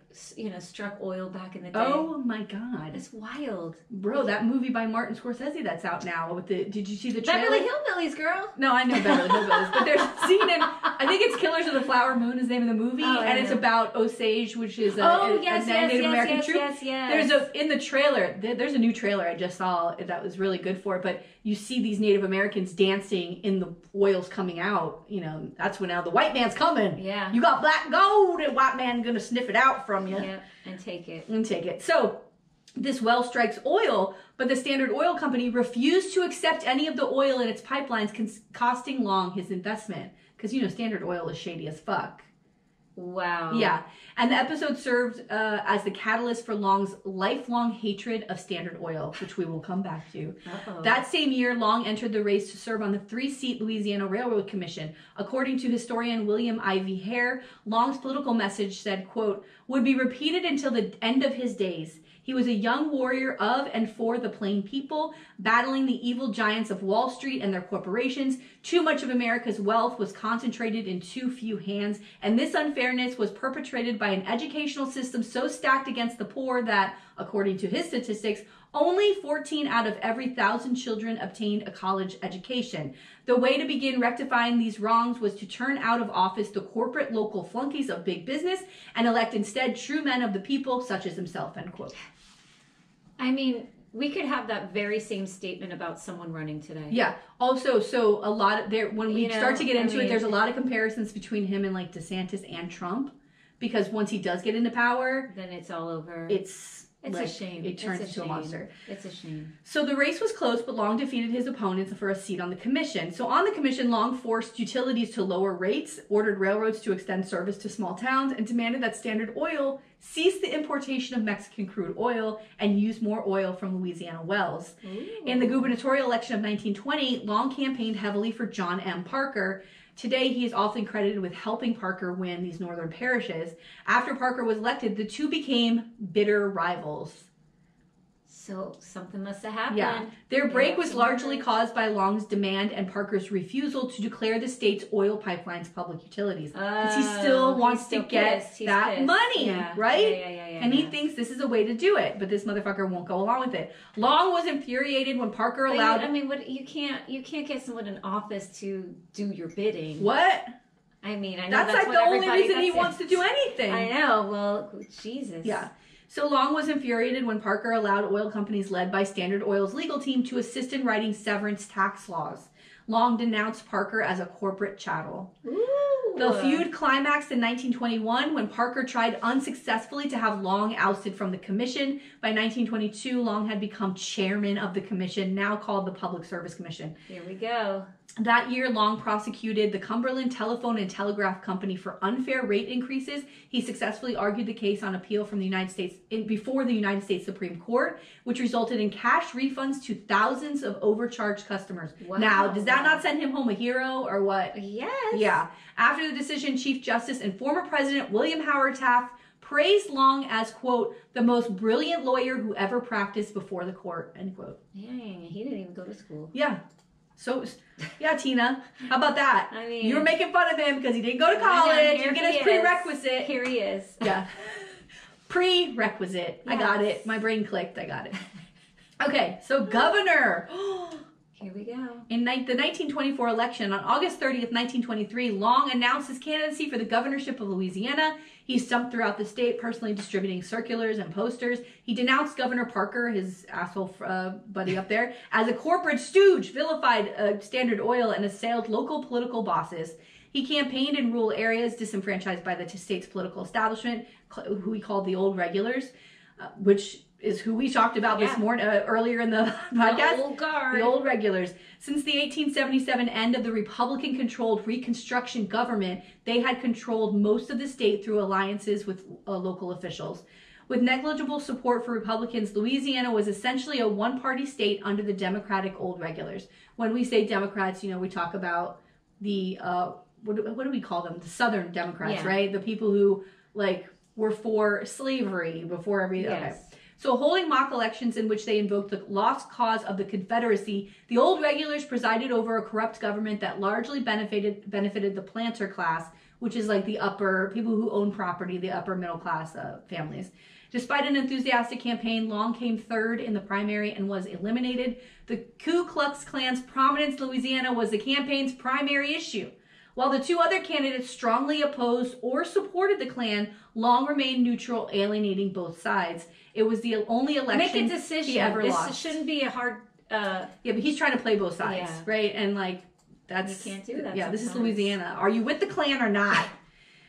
struck oil back in the day? Oh my god. It's wild. Bro, that movie by Martin Scorsese that's out now with the did you see the trailer? Beverly Hillbillies, girl. No, I know Beverly Hillbillies, but there's a scene in I think it's Killers of the Flower Moon is the name of the movie, and it's about Osage, which is a Native American troop. Yes. There's in the trailer. There's a new trailer I just saw that was really good for it, but you see these Native Americans dancing in the oils coming out. You know, that's when now the white man's coming. Yeah. You got black gold, and white man gonna sniff it out from you. Yeah, and take it. So this well strikes oil, but the Standard Oil Company refused to accept any of the oil in its pipelines, costing Long his investment. Because, you know, Standard Oil is shady as fuck. Wow. Yeah. And the episode served as the catalyst for Long's lifelong hatred of Standard Oil, which we will come back to. Uh-oh. That same year, Long entered the race to serve on the 3-seat Louisiana Railroad Commission. According to historian William Ivy Hare, Long's political message said, quote, would be repeated until the end of his days. He was a young warrior of and for the plain people, battling the evil giants of Wall Street and their corporations. Too much of America's wealth was concentrated in too few hands, and this unfairness was perpetrated by an educational system so stacked against the poor that, according to his statistics, only 14 out of every 1,000 children obtained a college education. The way to begin rectifying these wrongs was to turn out of office the corporate local flunkies of big business and elect instead true men of the people, such as himself, end quote. I mean, we could have that very same statement about someone running today. Yeah. Also, so a lot of there when we start to get into it, there's a lot of comparisons between him and like DeSantis and Trump, because once he does get into power, then it's all over. It's like, a shame. It turns into a monster. It's a shame. So the race was close, but Long defeated his opponents for a seat on the commission. So on the commission, Long forced utilities to lower rates, ordered railroads to extend service to small towns, and demanded that Standard Oil cease the importation of Mexican crude oil and use more oil from Louisiana wells. Ooh. In the gubernatorial election of 1920, Long campaigned heavily for John M. Parker. Today, he is often credited with helping Parker win these northern parishes. After Parker was elected, the two became bitter rivals. So something must have happened. Yeah. Their break was largely caused by Long's demand and Parker's refusal to declare the state's oil pipelines public utilities. Because he still wants to get that money, right? Yeah. And he thinks this is a way to do it, but this motherfucker won't go along with it. Long was infuriated when Parker allowed... I mean, what you can't get someone in office to do your bidding. What? I mean, I know that's like the only reason he wants to do anything. I know. Well, Jesus. Yeah. So Long was infuriated when Parker allowed oil companies led by Standard Oil's legal team to assist in writing severance tax laws. Long denounced Parker as a corporate chattel. Ooh. The feud climaxed in 1921 when Parker tried unsuccessfully to have Long ousted from the commission. By 1922, Long had become chairman of the commission, now called the Public Service Commission. Here we go. That year, Long prosecuted the Cumberland Telephone and Telegraph Company for unfair rate increases. He successfully argued the case on appeal from the United States before the United States Supreme Court, which resulted in cash refunds to thousands of overcharged customers. Wow. Now, does that not send him home a hero or what? Yes. Yeah. After the decision, Chief Justice and former President William Howard Taft praised Long as, quote, the most brilliant lawyer who ever practiced before the court, end quote. Yeah, he didn't even go to school. Yeah. So, yeah, Tina, how about that? I mean, you were making fun of him because he didn't go to college. You get his prerequisite. Here he is. Yeah. Prerequisite. Yes. I got it. My brain clicked. I got it. Okay, so governor. Here we go. In the 1924 election, on August 30th, 1923, Long announced his candidacy for the governorship of Louisiana. He stumped throughout the state, personally distributing circulars and posters. He denounced Governor Parker, his asshole buddy up there, as a corporate stooge, vilified Standard Oil, and assailed local political bosses. He campaigned in rural areas disenfranchised by the state's political establishment, who he called the Old Regulars, which is who we talked about this morning earlier in the podcast. The old guard. The Old Regulars. Since the 1877 end of the Republican-controlled Reconstruction government, they had controlled most of the state through alliances with local officials. With negligible support for Republicans, Louisiana was essentially a one-party state under the Democratic Old Regulars. When we say Democrats, you know, we talk about the, what do we call them? The Southern Democrats, right? The people who, like, were for slavery before everything. Yes. Okay. So holding mock elections in which they invoked the lost cause of the Confederacy, the old regulars presided over a corrupt government that largely benefited the planter class, which is like the upper, people who own property, the upper middle class families. Despite an enthusiastic campaign, Long came third in the primary and was eliminated. The Ku Klux Klan's prominence in Louisiana was the campaign's primary issue. While the two other candidates strongly opposed or supported the Klan, Long remained neutral, alienating both sides. It was the only election Make a decision. he ever this lost. Shouldn't be a hard... Yeah, but he's trying to play both sides, Yeah. right? And like, that's... You can't do that Yeah, this is sometimes. Louisiana. Are you with the Klan or not?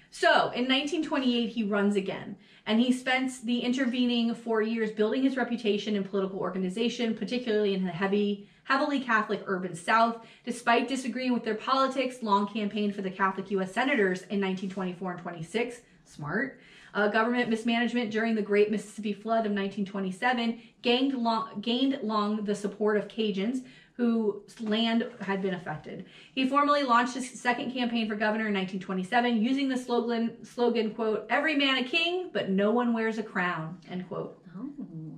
So, in 1928, he runs again. And he spent the intervening 4 years building his reputation in political organization, particularly in the heavily Catholic urban South. Despite disagreeing with their politics, Long campaigned for the Catholic U.S. senators in 1924 and 26. Smart. Government mismanagement during the Great Mississippi Flood of 1927 gained Long the support of Cajuns, whose land had been affected. He formally launched his second campaign for governor in 1927, using the slogan, quote, "Every man a king, but no one wears a crown," end quote. Oh.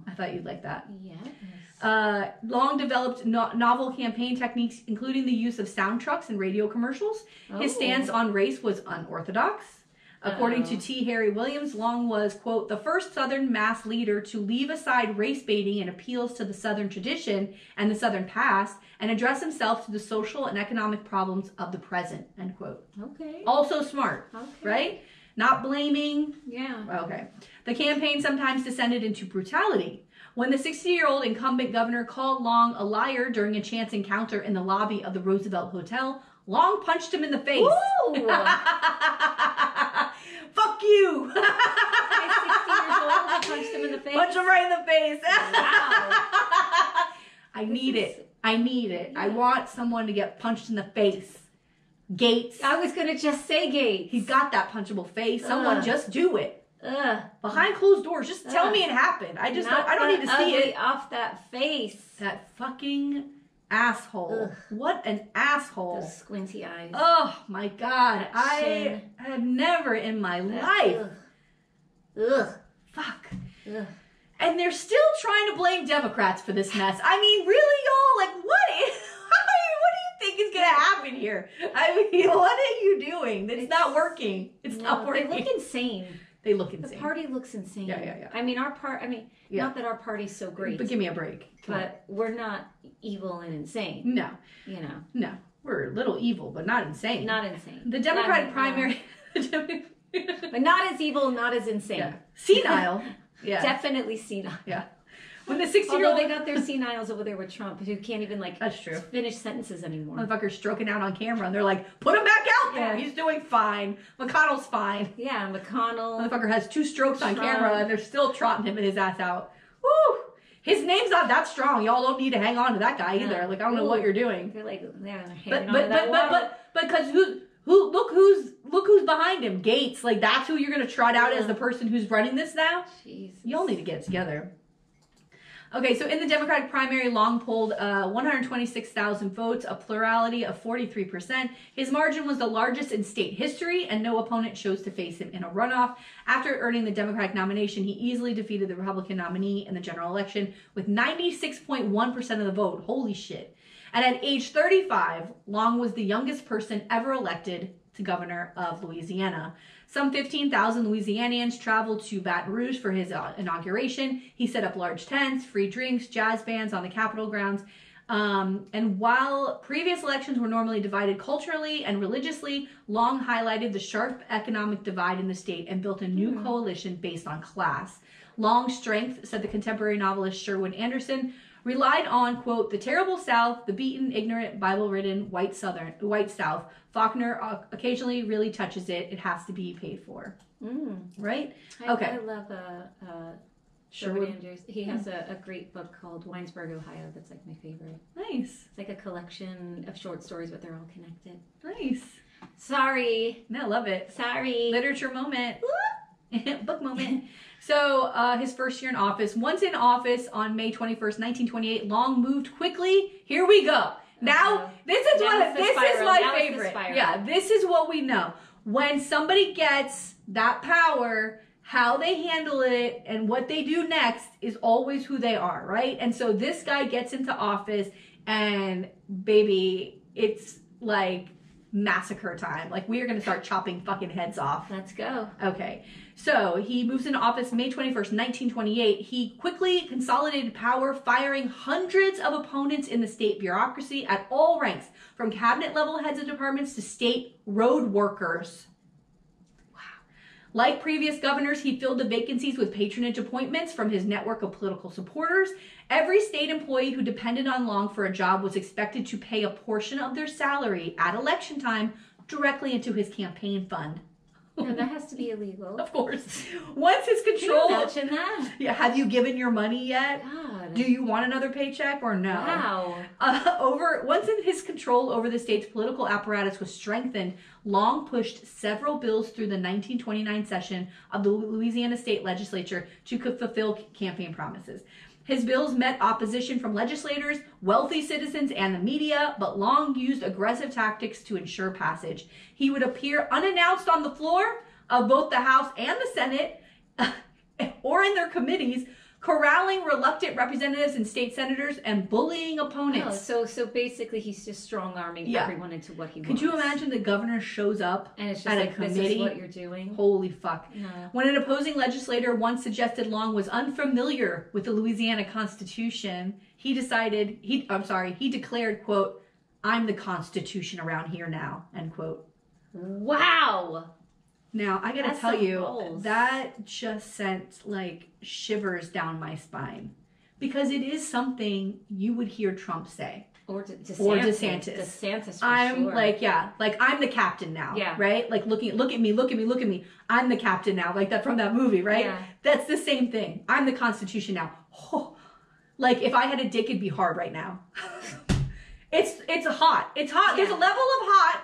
I thought you'd like that. Yes. Long developed novel campaign techniques, including the use of sound trucks and radio commercials. His stance on race was unorthodox. According to T. Harry Williams, Long was, quote, "the first Southern mass leader to leave aside race baiting and appeals to the Southern tradition and the Southern past and address himself to the social and economic problems of the present," end quote. Okay. Also smart, right? Not blaming. Yeah. Okay. The campaign sometimes descended into brutality. When the 60-year-old incumbent governor called Long a liar during a chance encounter in the lobby of the Roosevelt Hotel, Long punched him in the face. Ooh! Fuck you! 60 years old, he punched him in the face. Punch him right in the face. Wow. I need it. Yeah. I want someone to get punched in the face. Gates. I was gonna just say Gates. He's got that punchable face. Someone just do it. Behind closed doors. Just tell me it happened. I don't need to see it. Off that face. That fucking asshole. What an asshole. Those squinty eyes. Oh my God. That I chin. have never in my life. Ugh. Fuck. Ugh. And they're still trying to blame Democrats for this mess. I mean, really, y'all? Like, what do you think is going to happen here? I mean, what are you doing? It's not working. It's not working. They look insane. They look insane. The party looks insane. Yeah. I mean, not that our party's so great. But give me a break. But we're not evil and insane. No. You know. No. We're a little evil, but not insane. Not insane. The Democratic primary... But not as evil, not as insane. Yeah. Senile. Yeah. Definitely senile. Yeah. When the 60-year-old... Although they got their seniles over there with Trump, who can't even, That's true. finish sentences anymore. Motherfucker's stroking out on camera, and they're like, put him back out there. He's doing fine. McConnell's fine. Yeah, McConnell. Motherfucker has 2 strokes on Trump. camera, and they're still trotting him and his ass out. Woo! His name's not that strong. Y'all don't need to hang on to that guy either. Like, I don't know what you're doing. They're like, they're But hanging on to that wall. because look who's behind him. Gates. Like, that's who you're gonna trot out as the person who's running this now. Jesus. Y'all need to get it together. Okay, so in the Democratic primary, Long polled 126,000 votes, a plurality of 43%. His margin was the largest in state history, and no opponent chose to face him in a runoff. After earning the Democratic nomination, he easily defeated the Republican nominee in the general election with 96.1% of the vote. Holy shit. And at age 35, Long was the youngest person ever elected to governor of Louisiana. Some 15,000 Louisianians traveled to Baton Rouge for his inauguration. He set up large tents, free drinks, jazz bands on the Capitol grounds. And while previous elections were normally divided culturally and religiously, Long highlighted the sharp economic divide in the state and built a new coalition based on class. Long's strength, said the contemporary novelist Sherwood Anderson, relied on, quote, the terrible South, the beaten, ignorant, Bible-ridden, white South. Faulkner occasionally really touches it. It has to be paid for. Right? Okay. I love Sherwood Andrews. He has a great book called Winesburg, Ohio. That's like my favorite. Nice. It's like a collection of short stories, but they're all connected. Nice. Sorry. No, love it. Sorry. Literature moment. Book moment. So his first year in office. Once in office on May 21st, 1928, Long moved quickly. Here we go. Now, this is my favorite. Yeah, this is what we know. When somebody gets that power, how they handle it and what they do next is always who they are, right? And so this guy gets into office and baby, it's like massacre time. Like, we are going to start chopping fucking heads off. Let's go. Okay. So he moves into office May 21st, 1928. He quickly consolidated power, firing hundreds of opponents in the state bureaucracy at all ranks, from cabinet level heads of departments to state road workers. Wow. Like previous governors, he filled the vacancies with patronage appointments from his network of political supporters. Every state employee who depended on Long for a job was expected to pay a portion of their salary at election time directly into his campaign fund. No, that has to be illegal. Of course. Once his control... Can you imagine that? Yeah, have you given your money yet? God. Do you want another paycheck or no? Wow. Once his control over the state's political apparatus was strengthened, Long pushed several bills through the 1929 session of the Louisiana state legislature to fulfill campaign promises. His bills met opposition from legislators, wealthy citizens, and the media, but Long used aggressive tactics to ensure passage. He would appear unannounced on the floor of both the House and the Senate, or in their committees, corralling reluctant representatives and state senators and bullying opponents. Oh, so basically he's just strong-arming everyone into what he wants. Could you imagine the governor shows up and it's just at like, a committee? This is what you're doing? Holy fuck. No. When an opposing legislator once suggested Long was unfamiliar with the Louisiana Constitution, he declared, quote, "I'm the Constitution around here now," end quote. Wow. Now, I gotta That's tell some you, balls. that just sent, like, shivers down my spine. Because it is something you would hear Trump say. Or DeSantis. Or DeSantis. DeSantis, for I'm sure. like, yeah, like, I'm the captain now. Yeah. Right? Like, look at me. I'm the captain now. Like that from that movie, right? Yeah. That's the same thing. I'm the Constitution now. Oh, like, if I had a dick, it'd be hard right now. It's hot. It's hot. Yeah. There's a level of hot.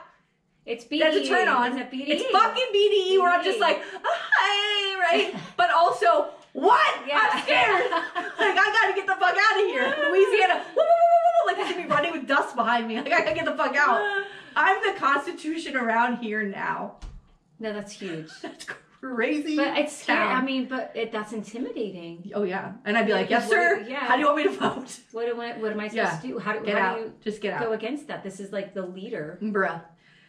It's BDE. That's a turn on. Is it BDE? It's fucking BDE where I'm just like, hey, right? But also, what? Yeah. I'm scared. Like, I gotta get the fuck out of here. Louisiana, woo, woo, woo, woo, like, I should be running with dust behind me. Like, I gotta get the fuck out. I'm the Constitution around here now. No, that's huge. That's crazy. But it's scary. I mean, that's intimidating. Oh, yeah. And I'd be like, yes, sir. Yeah. How do you want me to vote? What am I supposed to do? How do you just get out. Go against that? This is like the leader. Bruh.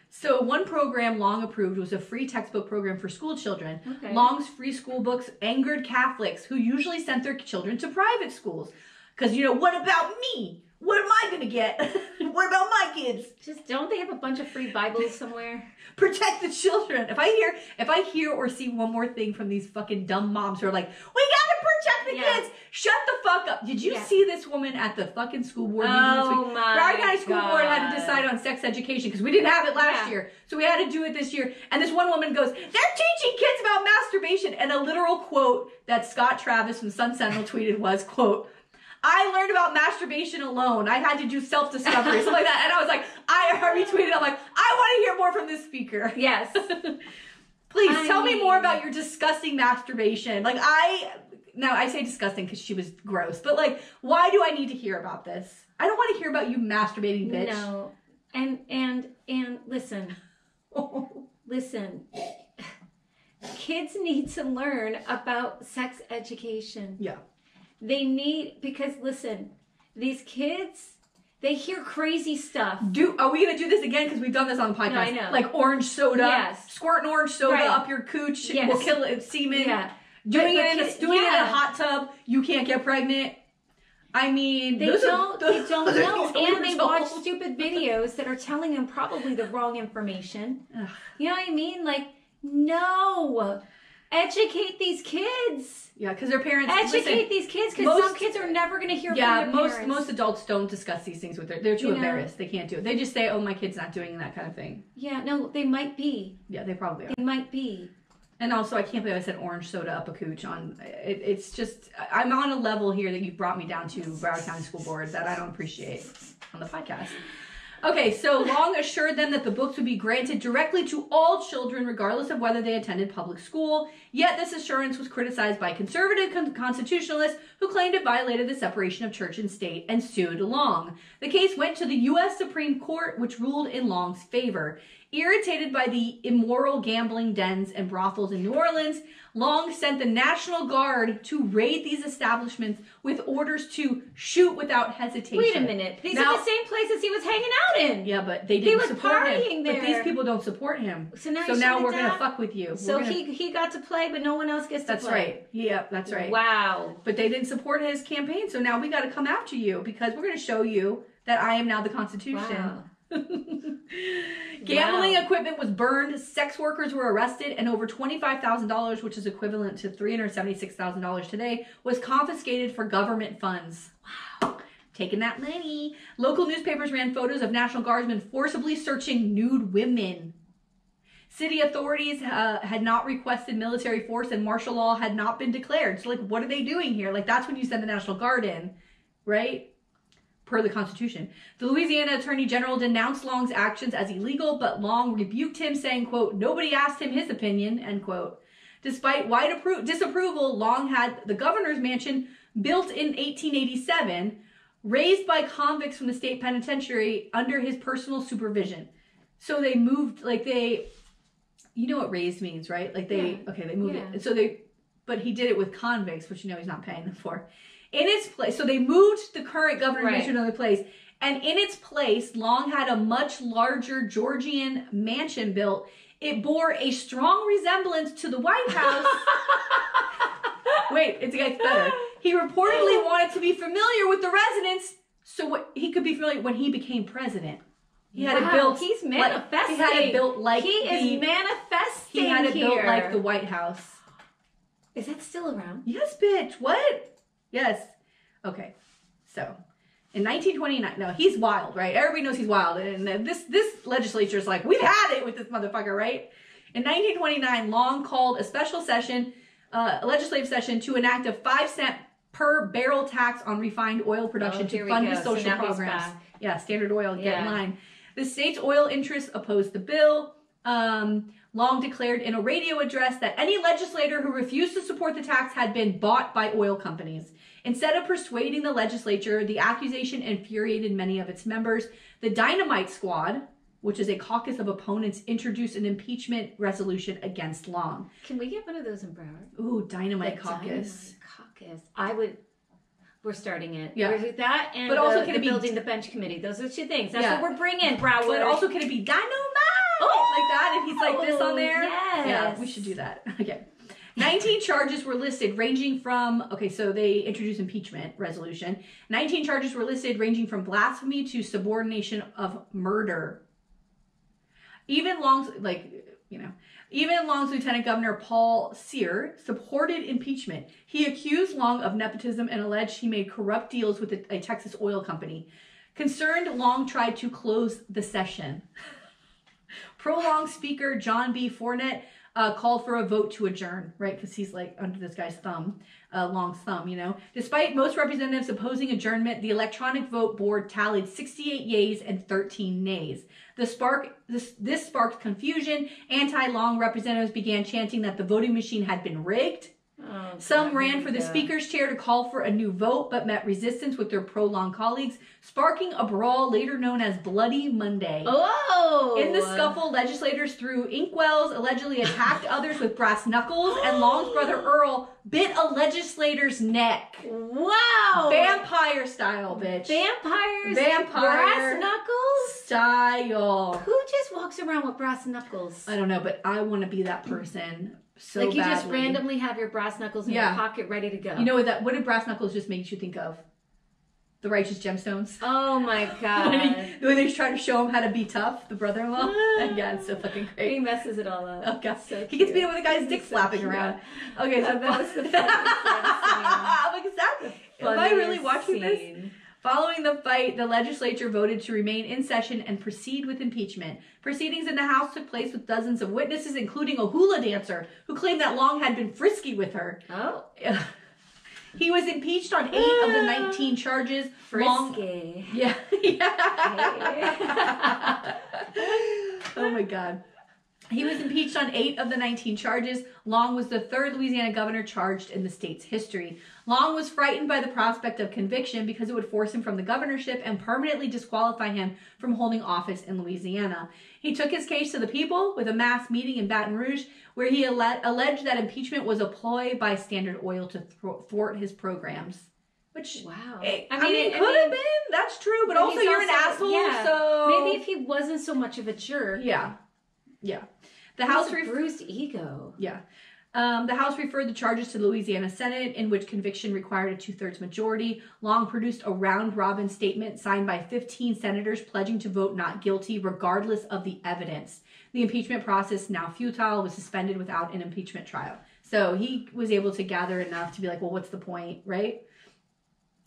So one program Long approved was a free textbook program for school children. Okay. Long's free school books angered Catholics who usually sent their children to private schools. Because, what about me? What am I going to get? What about my kids? Just don't they have a bunch of free Bibles somewhere? Protect the children. If I hear or see one more thing from these fucking dumb moms who are like, we gotta protect the kids. Shut the fuck up. Did you see this woman at the fucking school board meeting this week? Broward County School Board had to decide on sex education because we didn't have it last year. So we had to do it this year. And this one woman goes, they're teaching kids about masturbation. And a literal quote that Scott Travis from Sun Sentinel tweeted was, quote, I learned about masturbation alone. I had to do self-discovery, something like that. And I was like, I retweeted. I'm like, I want to hear more from this speaker. Yes. Please tell me more about your disgusting masturbation. Like, now I say disgusting because she was gross, but like, why do I need to hear about this? I don't want to hear about you masturbating, bitch. No. And listen. Listen. Kids need to learn about sex education. Yeah. They need, because listen, these kids, they hear crazy stuff. Are we going to do this again? Because we've done this on the podcast. No, I know. Like orange soda. Yes. Squirting orange soda up your cooch. Yes. Will kill it, semen. Yeah. Doing it in a hot tub. You can't get pregnant. I mean, they don't know. And they watch results. stupid videos that are telling them probably the wrong information. Ugh. You know what I mean? Like, no. Educate these kids. Yeah, because their parents educate these kids, because some kids are never going to hear from their parents. Most adults don't discuss these things with they're too embarrassed. They can't do it. They just say, "Oh, my kid's not doing that kind of thing." Yeah, no, they might be. Yeah, they probably are. They might be. And also, I can't believe I said orange soda up a cooch on. It's just I'm on a level here that you've brought me down to, Broward County School Board, that I don't appreciate on the podcast. Okay, so Long assured them that the books would be granted directly to all children, regardless of whether they attended public school. Yet this assurance was criticized by conservative constitutionalists who claimed it violated the separation of church and state and sued Long. The case went to the U.S. Supreme Court, which ruled in Long's favor. Irritated by the immoral gambling dens and brothels in New Orleans, Long sent the National Guard to raid these establishments with orders to shoot without hesitation. Wait a minute. These are the same places he was hanging out in. Yeah, but they didn't support him. Partying there. But these people don't support him. So now we're going to fuck with you. So he got to play, but no one else gets to play. That's right. Yeah, that's right. Wow. But they didn't support his campaign, so now we got to come after you because we're going to show you that I am now the Constitution. Wow. Gambling equipment was burned, sex workers were arrested, and over $25,000, which is equivalent to $376,000 today, was confiscated for government funds. Wow. Taking that money. Local newspapers ran photos of National Guardsmen forcibly searching nude women. City authorities had not requested military force and martial law had not been declared. So, what are they doing here? That's when you send the National Guard in, right? Per the Constitution. The Louisiana Attorney General denounced Long's actions as illegal, but Long rebuked him, saying, quote, nobody asked him his opinion, end quote. Despite wide disapproval, Long had the governor's mansion built in 1887, raised by convicts from the state penitentiary under his personal supervision. So they moved, you know what raised means, right? They moved it. And so but he did it with convicts, which he's not paying them for. In its place, so they moved the current governor's mansion to another place, and in its place, Long had a much larger Georgian mansion built. It bore a strong resemblance to the White House. Wait, it gets better. He reportedly wanted to be familiar with the residents, so he could be familiar when he became president. He had it built. He's manifesting. He had it built is manifesting. He had it built like the White House. Is that still around? Yes, bitch. What? Yes. Okay. So, in 1929, no, he's wild, right? Everybody knows he's wild. And this legislature's like, we've had it with this motherfucker, right? In 1929, Long called a special session, a legislative session, to enact a 5-cent per barrel tax on refined oil production to fund his social programs. Yeah, Standard Oil, get in line. The state's oil interests opposed the bill. Long declared in a radio address that any legislator who refused to support the tax had been bought by oil companies. Instead of persuading the legislature, the accusation infuriated many of its members. The Dynamite Squad, which is a caucus of opponents, introduced an impeachment resolution against Long. Can we get one of those in Broward? Ooh, Dynamite Caucus. Dynamite Caucus. We're starting it. Yeah. There's that and but also can it be building the bench committee. Those are two things. That's what we're bringing, Broward. But also can it be Dynamite? Like that? And he's like this on there? Yes. Yeah, we should do that. Okay. 19 charges were listed ranging from, so they introduced impeachment resolution. 19 charges were listed ranging from blasphemy to subordination of murder. Even Long's Lieutenant Governor Paul Sear supported impeachment. He accused Long of nepotism and alleged he made corrupt deals with a Texas oil company. Concerned, Long tried to close the session. Pro-Long Speaker John B. Fournette called for a vote to adjourn, right? Because he's under this guy's thumb, Long's thumb, Despite most representatives opposing adjournment, the electronic vote board tallied 68 yeas and 13 nays. This sparked confusion. Anti-Long representatives began chanting that the voting machine had been rigged. Some ran for the speaker's chair to call for a new vote, but met resistance with their pro-Long colleagues, sparking a brawl later known as Bloody Monday. Oh! In the scuffle, legislators threw inkwells, allegedly attacked others with brass knuckles, and Long's brother Earl bit a legislator's neck. Wow! Vampire style, bitch. Vampire brass knuckles? Style. Who just walks around with brass knuckles? I don't know, but I want to be that person. So you badly. just randomly have your brass knuckles in your pocket ready to go. You know what did brass knuckles just make you think of? The Righteous Gemstones. Oh my god. when they try to show him how to be tough, the brother-in-law. Yeah, it's so fucking great. He messes it all up. Oh god. So he gets beat up with a guy's dick flapping around. Okay, so that was the funniest Am I really watching this? Following the fight, the legislature voted to remain in session and proceed with impeachment. Proceedings in the House took place with dozens of witnesses, including a hula dancer who claimed that Long had been frisky with her. Oh. He was impeached on 8 of the 19 charges. Frisky. Yeah. Oh my god. He was impeached on 8 of the 19 charges. Long was the 3rd Louisiana governor charged in the state's history. Long was frightened by the prospect of conviction because it would force him from the governorship and permanently disqualify him from holding office in Louisiana. He took his case to the people with a mass meeting in Baton Rouge where he alleged that impeachment was a ploy by Standard Oil to thwart his programs. Which, wow. I mean, it could have been. That's true. But also, you're an asshole, so... Maybe if he wasn't so much of a jerk. Yeah. Yeah. The House bruised ego. Yeah. The House referred the charges to the Louisiana Senate, in which conviction required a 2/3 majority. Long produced a round-robin statement signed by 15 senators pledging to vote not guilty regardless of the evidence. The impeachment process, now futile, was suspended without an impeachment trial. So he was able to gather enough to be like, well, what's the point, right?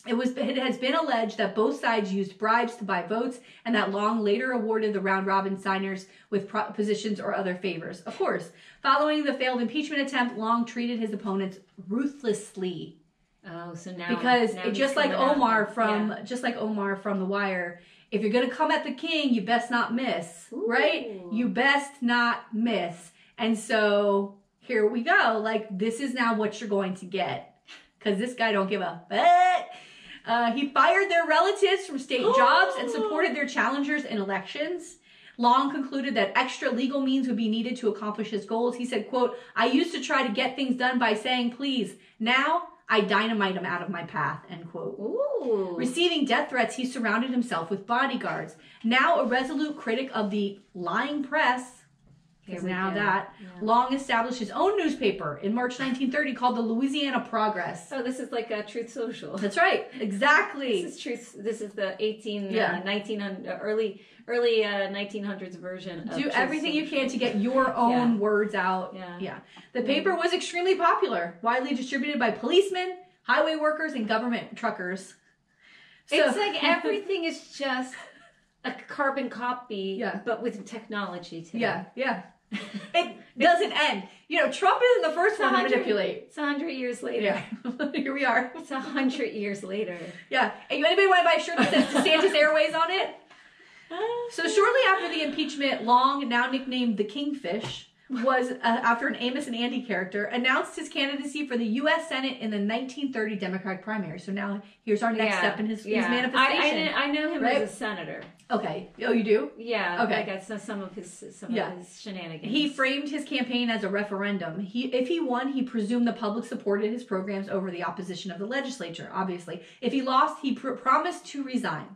It has been alleged that both sides used bribes to buy votes and that Long later awarded the round-robin signers with positions or other favors. Of course, following the failed impeachment attempt, Long treated his opponents ruthlessly. Oh, so now... Because just like Omar from The Wire, if you're going to come at the king, you best not miss, right? You best not miss. And so here we go. Like, this is now what you're going to get. Because this guy don't give a fuck. He fired their relatives from state jobs and supported their challengers in elections. Long concluded that extra legal means would be needed to accomplish his goals. He said, quote, I used to try to get things done by saying, please. Now, I dynamite them out of my path, end quote. Ooh. Receiving death threats, he surrounded himself with bodyguards. Now a resolute critic of the lying press, Long established his own newspaper in March 1930 called the Louisiana Progress. Oh, this is like a Truth Social. That's right. Exactly. This is Truth. This is the 1900 early 1900s version of Do Truth everything Social. you can to get your own words out. Yeah. The paper was extremely popular, widely distributed by policemen, highway workers, and government truckers. So, it's like everything is just a carbon copy, but with technology too. Yeah. It doesn't end. You know, Trump isn't the first one to manipulate. It's 100 years later. Yeah. Here we are. It's 100 years later. Yeah. And anybody want to buy a shirt that says DeSantis Airways on it? So shortly after the impeachment, Long, now nicknamed the Kingfish, was, after an Amos and Andy character, announced his candidacy for the U.S. Senate in the 1930 Democratic primary. So now here's our next step in his manifestation. I know him as a senator. Okay. Oh, you do? Yeah. Okay. I guess some of his shenanigans. He framed his campaign as a referendum. If he won, he presumed the public supported his programs over the opposition of the legislature, obviously. If he lost, he promised to resign.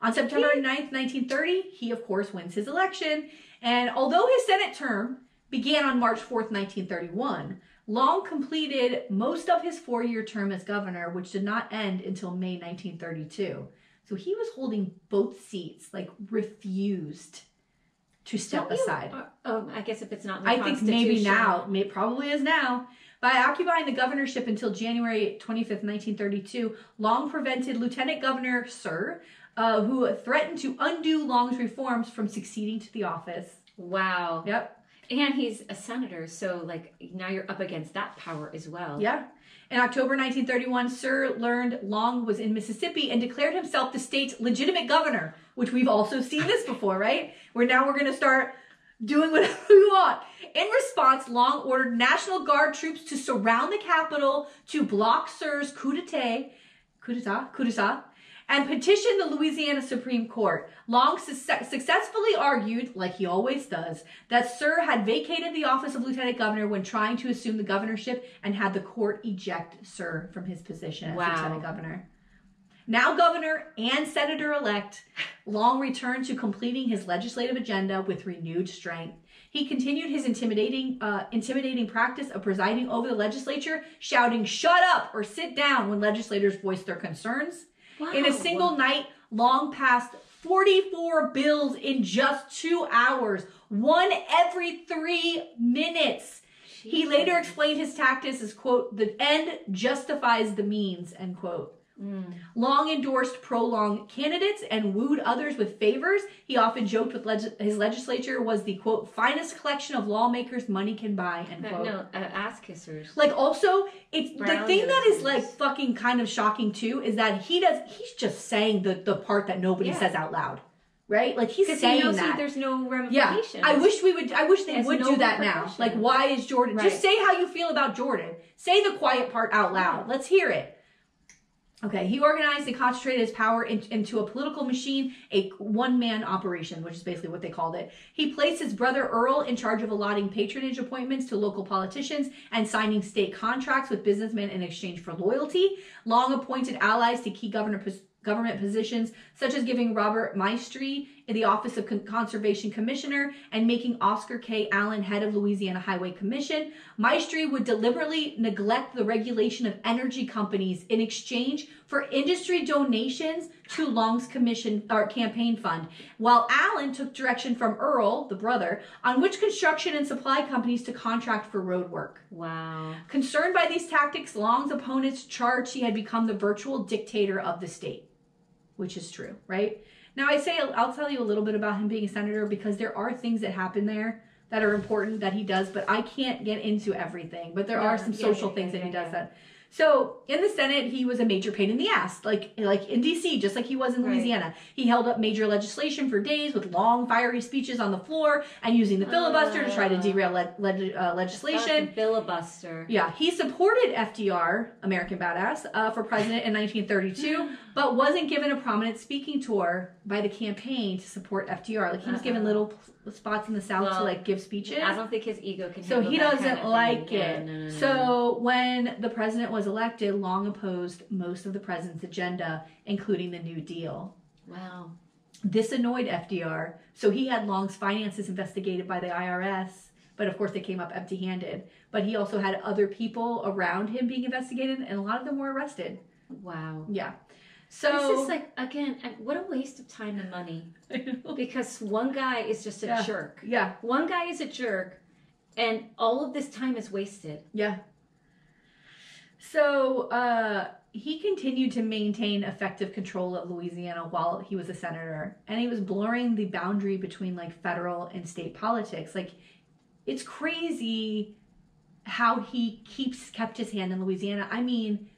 On September 9th, 1930, he, of course, wins his election. And although his Senate term began on March 4th, 1931, Long completed most of his 4-year term as governor, which did not end until May 1932. So he was holding both seats, like refused to step aside. I guess if it's not in the I think maybe now, probably is now. By occupying the governorship until January 25th, 1932, Long prevented Lieutenant Governor Sir, who threatened to undo Long's reforms from succeeding to the office. Wow. Yep. And he's a senator, so like now you're up against that power as well. Yeah. In October 1931, Sir learned Long was in Mississippi and declared himself the state's legitimate governor, which we've also seen this before, right? Where now we're going to start doing whatever we want. In response, Long ordered National Guard troops to surround the capital to block Sir's coup d'etat, and petitioned the Louisiana Supreme Court. Long successfully argued, like he always does, that Sir had vacated the office of lieutenant governor when trying to assume the governorship and had the court eject Sir from his position as lieutenant governor. Now governor and senator-elect, Long returned to completing his legislative agenda with renewed strength. He continued his intimidating practice of presiding over the legislature, shouting, "Shut up" or "sit down" when legislators voiced their concerns. Wow. In a single night, Long passed 44 bills in just 2 hours, one every 3 minutes. Jesus. He later explained his tactics as, quote, "the end justifies the means," end quote. Long endorsed pro-Long candidates and wooed others with favors. He often joked with his legislature was the, quote, "finest collection of lawmakers money can buy," end quote. Ass kissers. Like, also, it's the thing that is like fucking kind of shocking too is that he's just saying the part that nobody says out loud. right? Like he's saying that. There's no ramifications. Yeah, I wish they would do that now. Like, why is Jordan? Right. Just say how you feel about Jordan. Say the quiet part out loud. Let's hear it. Okay, he organized and concentrated his power into a political machine, a one-man operation, which is basically what they called it. He placed his brother Earl in charge of allotting patronage appointments to local politicians and signing state contracts with businessmen in exchange for loyalty. Long appointed allies to key government positions, such as giving Robert Maestri the office of Conservation Commissioner and making Oscar K. Allen head of Louisiana Highway Commission. Maestri would deliberately neglect the regulation of energy companies in exchange for industry donations to Long's campaign fund, while Allen took direction from Earl, the brother, on which construction and supply companies to contract for road work. Wow. Concerned by these tactics, Long's opponents charged he had become the virtual dictator of the state, which is true, right? Now, I'll tell you a little bit about him being a senator because there are things that happen there that are important that he does, but I can't get into everything. But there are some social things that he does that. So in the Senate, he was a major pain in the ass, like in D.C., just like he was in Louisiana. Right. He held up major legislation for days with long, fiery speeches on the floor and using the filibuster to try to derail legislation. Filibuster. Yeah, he supported FDR, American Badass, for president in 1932, but wasn't given a prominent speaking tour by the campaign to support FDR. Like he was given little spots in the South to like give speeches. I don't think his ego can. So he doesn't kind of like thing. it. No. So when the president was elected, Long opposed most of the president's agenda, including the New Deal. Wow. This annoyed FDR, so he had Long's finances investigated by the IRS, but of course they came up empty-handed. But he also had other people around him being investigated, and a lot of them were arrested. Wow. Yeah. So this is like, again, what a waste of time and money. Because one guy is just a jerk. Yeah. One guy is a jerk, and all of this time is wasted. Yeah. So he continued to maintain effective control of Louisiana while he was a senator, and he was blurring the boundary between like federal and state politics. Like, it's crazy how he kept his hand in Louisiana. I mean,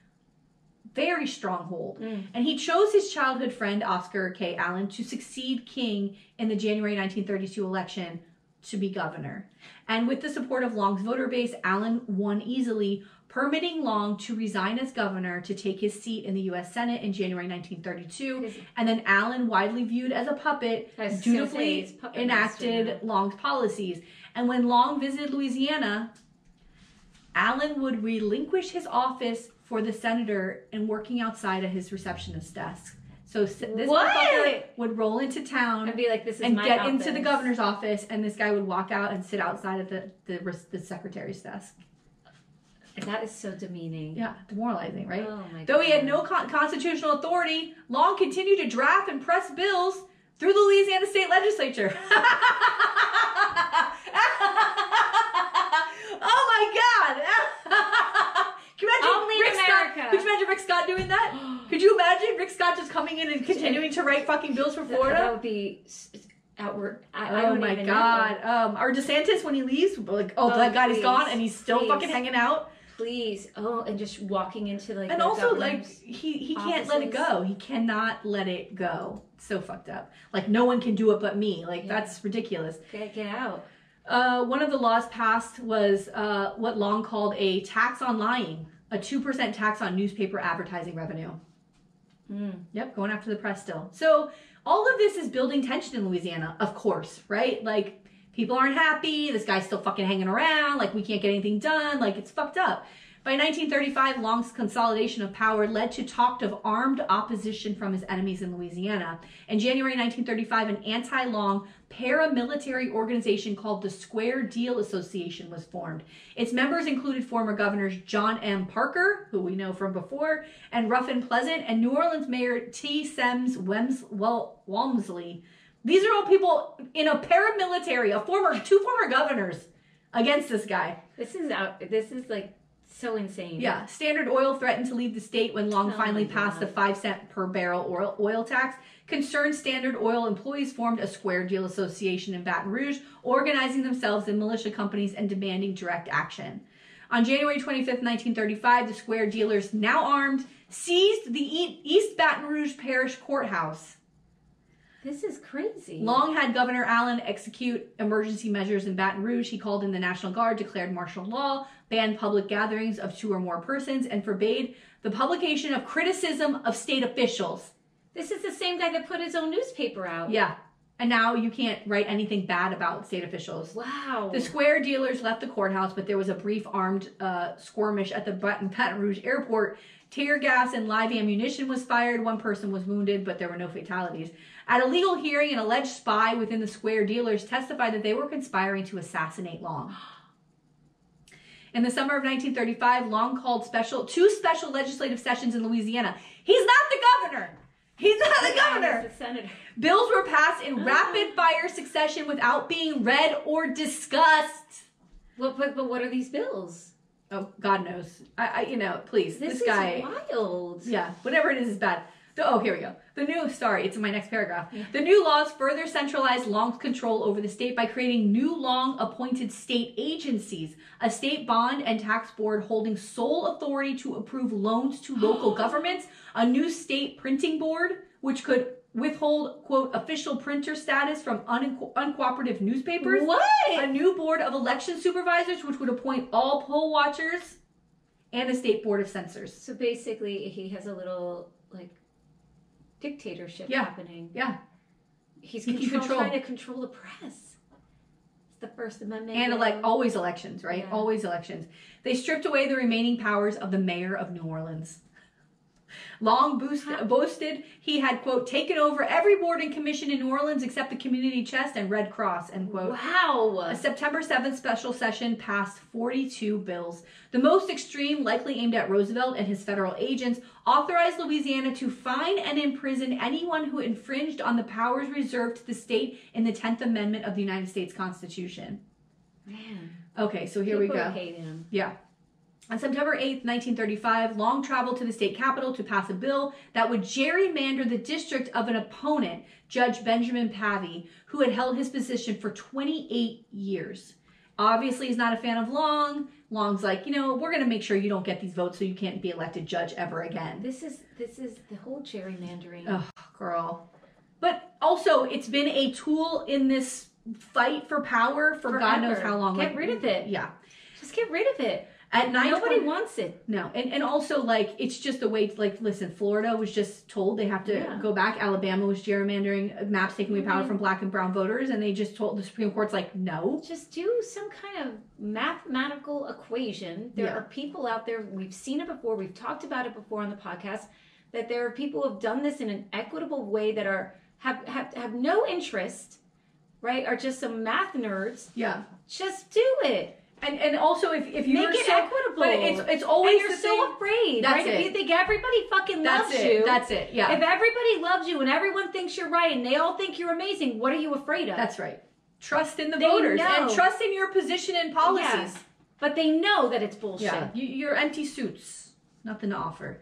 very stronghold. And he chose his childhood friend, Oscar K. Allen, to succeed King in the January 1932 election to be governor. And with the support of Long's voter base, Allen won easily, permitting Long to resign as governor to take his seat in the U.S. Senate in January 1932. And then Allen, widely viewed as a puppet, dutifully enacted Long's policies. And when Long visited Louisiana, Allen would relinquish his office for the senator and working outside of his receptionist's desk. So this motherfucker would roll into town and be like, "This is and my get office." into the governor's office, and this guy would walk out and sit outside of the secretary's desk. That is so demeaning. Yeah, demoralizing, right? Oh my God. Though he had no constitutional authority, Long continued to draft and press bills through the Louisiana state legislature. Oh my God! Can you imagine Only Rick America. Scott? Could you imagine Rick Scott doing that? Could you imagine Rick Scott just coming in and continuing to write fucking bills for Florida? That would be outward. I Oh don't my even God! know. Or DeSantis when he leaves, like, that guy is gone and he's still please. fucking hanging out. Please. Oh, and just walking into like. And the also, like, governor's he can't let it offices. go. He cannot let it go. So fucked up. Like, no one can do it but me. Like, that's ridiculous. Get out. One of the laws passed was what Long called a tax on lying, a 2% tax on newspaper advertising revenue. Yep, going after the press still. So all of this is building tension in Louisiana, of course, right? Like, people aren't happy. This guy's still fucking hanging around. Like, we can't get anything done. Like, it's fucked up. By 1935, Long's consolidation of power led to talk of armed opposition from his enemies in Louisiana. In January 1935, an anti-Long paramilitary organization called the Square Deal Association was formed. Its members included former governors John M. Parker, who we know from before, and Ruffin Pleasant, and New Orleans Mayor T. Semmes Walmsley. These are all people in a paramilitary, two former governors against this guy. This is like so insane. Yeah. Standard Oil threatened to leave the state when Long finally passed the 5-cent per barrel oil tax. Concerned Standard Oil employees formed a Square Deal Association in Baton Rouge, organizing themselves in militia companies and demanding direct action. On January 25th, 1935, the Square Dealers, now armed, seized the East Baton Rouge Parish Courthouse. This is crazy. Long had Governor Allen execute emergency measures in Baton Rouge. He called in the National Guard, declared martial law, banned public gatherings of 2 or more persons, and forbade the publication of criticism of state officials. This is the same guy that put his own newspaper out. Yeah. And now you can't write anything bad about state officials. Wow. The square dealers left the courthouse, but there was a brief armed skirmish at the Baton Rouge airport. Tear gas and live ammunition was fired. 1 person was wounded, but there were no fatalities. At a legal hearing, an alleged spy within the square dealers testified that they were conspiring to assassinate Long. In the summer of 1935, Long called 2 special legislative sessions in Louisiana. He's not the governor. He's not the governor. He's the senator. Bills were passed in rapid fire succession without being read or discussed. But what are these bills? Oh, God knows. Please. This guy. Is wild. Yeah, whatever it is bad. Here we go. It's in my next paragraph. Yeah. The new laws further centralized Long's control over the state by creating new Long-appointed state agencies, a state bond and tax board holding sole authority to approve loans to local governments, a new state printing board, which could withhold, quote, official printer status from uncooperative newspapers. What? A new board of election supervisors, which would appoint all poll watchers, and a state board of censors. So basically, he has a little, dictatorship happening. Yeah. He's trying to control the press. It's the First Amendment. And always elections, right? Yeah. Always elections. They stripped away the remaining powers of the mayor of New Orleans. Long boasted he had, quote, taken over every board and commission in New Orleans except the Community Chest and Red Cross, end quote. Wow. A September 7th special session passed 42 bills. The most extreme, likely aimed at Roosevelt and his federal agents, authorized Louisiana to fine and imprison anyone who infringed on the powers reserved to the state in the 10th Amendment of the United States Constitution. Man. Okay, so here we go. Hate him. Yeah. On September 8th, 1935, Long traveled to the state capitol to pass a bill that would gerrymander the district of an opponent, Judge Benjamin Pavey, who had held his position for 28 years. Obviously, he's not a fan of Long. Long's like, we're going to make sure you don't get these votes so you can't be elected judge ever again. This is the whole gerrymandering. Oh, girl. But also, it's been a tool in this fight for power for forever. God knows how long. Get rid of it. Yeah. Just get rid of it. At 9:20, nobody wants it. No. And also, it's just the way, listen, Florida was just told they have to go back. Alabama was gerrymandering, maps taking away power from black and brown voters, and they just told the Supreme Court's no. Just do some kind of mathematical equation. There are people out there, we've seen it before, we've talked about it before on the podcast, that there are people who have done this in an equitable way that have no interest, right? Are just some math nerds. Yeah. Just do it. And also, if you make it equitable, but it's always and you're so afraid, right? If you think everybody fucking loves you, that's it. Yeah. If everybody loves you and everyone thinks you're right and they all think you're amazing, what are you afraid of? That's right. Trust in the voters and trust in your position and policies. Yes. But they know that it's bullshit. Yeah. You're empty suits, nothing to offer.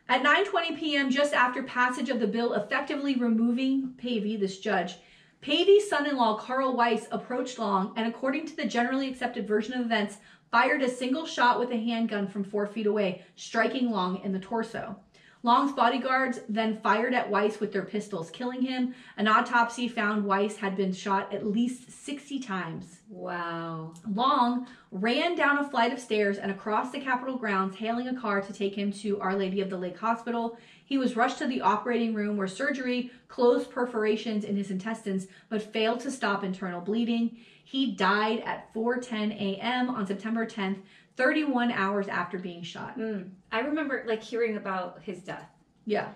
At 9:20 p.m., just after passage of the bill effectively removing Pavey, this judge, Pavey's son-in-law, Carl Weiss, approached Long and, according to the generally accepted version of events, fired a single shot with a handgun from 4 feet away, striking Long in the torso. Long's bodyguards then fired at Weiss with their pistols, killing him. An autopsy found Weiss had been shot at least 60 times. Wow. Long ran down a flight of stairs and across the Capitol grounds, hailing a car to take him to Our Lady of the Lake Hospital. He was rushed to the operating room where surgery closed perforations in his intestines, but failed to stop internal bleeding. He died at 4:10 a.m. on September 10th, 31 hours after being shot. I remember hearing about his death. Yeah.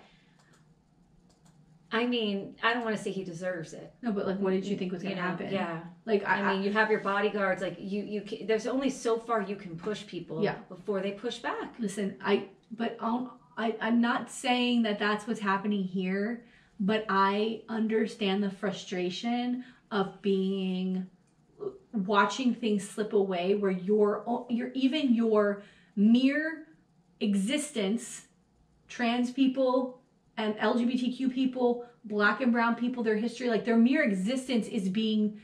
I mean, I don't want to say he deserves it. No, but what did you think was going to happen? Yeah. I mean, you have your bodyguards. You there's only so far you can push people before they push back. Listen, I'm not saying that that's what's happening here, but I understand the frustration of watching things slip away where even your mere existence, trans people and LGBTQ people, black and brown people, their history, their mere existence is being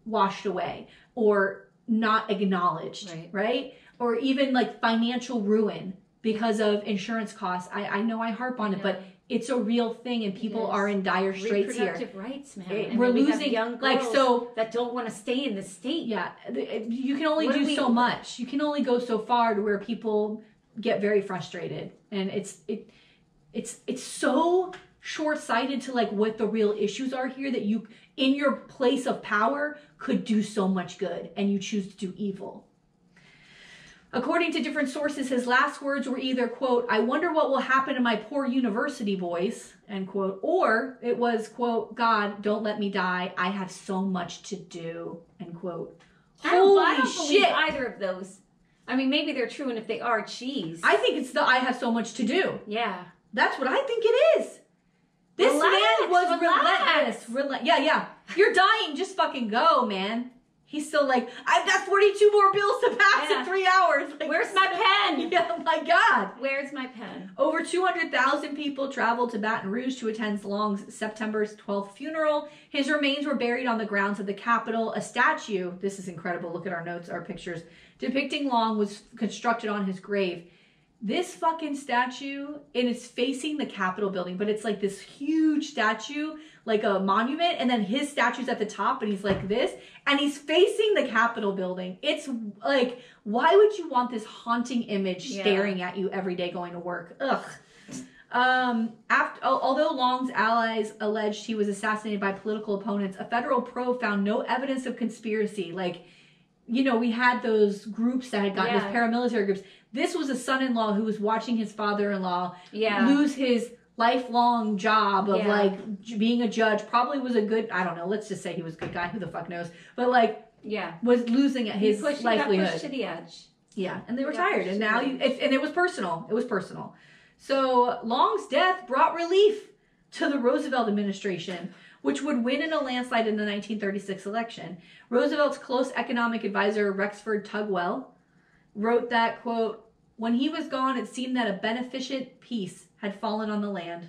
washed away or not acknowledged, right? Or even financial ruin because of insurance costs. I know I harp on it, but it's a real thing, and people are in dire straits here. Reproductive rights, man. We're losing young girls that don't want to stay in the state. Yeah, you can only do so much. You can only go so far to where people get very frustrated, and it's so short-sighted to like what the real issues are here, that you in your place of power could do so much good, and you choose to do evil. According to different sources, his last words were either, quote, "I wonder what will happen to my poor university boys," end quote, or it was, quote, "God, don't let me die. I have so much to do," end quote. I don't believe either of those. I mean, maybe they're true, and if they are, geez. I think it's the "I have so much to do." Yeah. That's what I think it is. This man was relentless. Yeah. You're dying. Just fucking go, man. He's still like, I've got 42 more bills to pass in 3 hours. Like, where's my pen? Yeah, my God. Where's my pen? Over 200,000 people traveled to Baton Rouge to attend Long's September 12th funeral. His remains were buried on the grounds of the Capitol. A statue, this is incredible, look at our notes, our pictures, depicting Long was constructed on his grave. This fucking statue, and it's facing the Capitol building, but it's like this huge statue, like a monument, and then his statue's at the top, and he's like this, and he's facing the Capitol building. It's like, why would you want this haunting image staring at you every day going to work? Ugh. Although Long's allies alleged he was assassinated by political opponents, a federal probe found no evidence of conspiracy. Like, you know, we had those groups that had gotten those paramilitary groups. This was a son-in-law who was watching his father-in-law lose his lifelong job of like being a judge. Probably was a good, I don't know, let's just say he was a good guy, who the fuck knows, but like was losing his livelihood. Got pushed to the edge. Yeah, and they retired, and now and it was personal. It was personal. So Long's death brought relief to the Roosevelt administration, which would win in a landslide in the 1936 election. Roosevelt's close economic advisor, Rexford Tugwell, wrote that, quote, "When he was gone, it seemed that a beneficent peace had fallen on the land.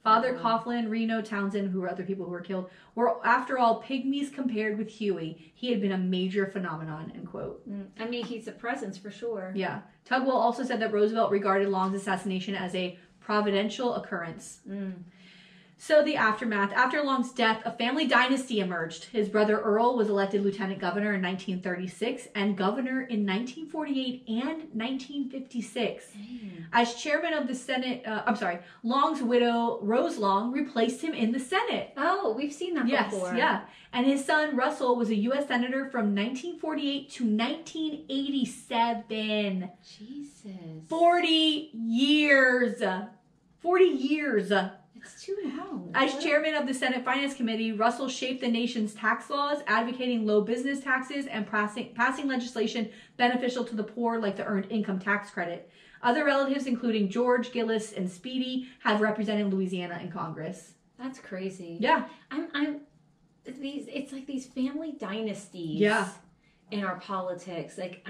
Father Coughlin, Reno, Townsend, who were other people who were killed, were, after all, pygmies compared with Huey. He had been a major phenomenon," end quote. I mean, he's a presence for sure. Yeah. Tugwell also said that Roosevelt regarded Long's assassination as a providential occurrence. So the aftermath. After Long's death, a family dynasty emerged. His brother Earl was elected lieutenant governor in 1936 and governor in 1948 and 1956. As chairman of the Senate, Long's widow, Rose Long, replaced him in the Senate. Oh, we've seen that before. Yeah. And his son Russell was a U.S. senator from 1948 to 1987. Jesus. 40 years. 40 years. It's too long. As chairman of the Senate Finance Committee, Russell shaped the nation's tax laws, advocating low business taxes and passing legislation beneficial to the poor, like the Earned Income Tax Credit. Other relatives, including George, Gillis, and Speedy, have represented Louisiana in Congress. That's crazy. Yeah. It's like these family dynasties. In our politics, like.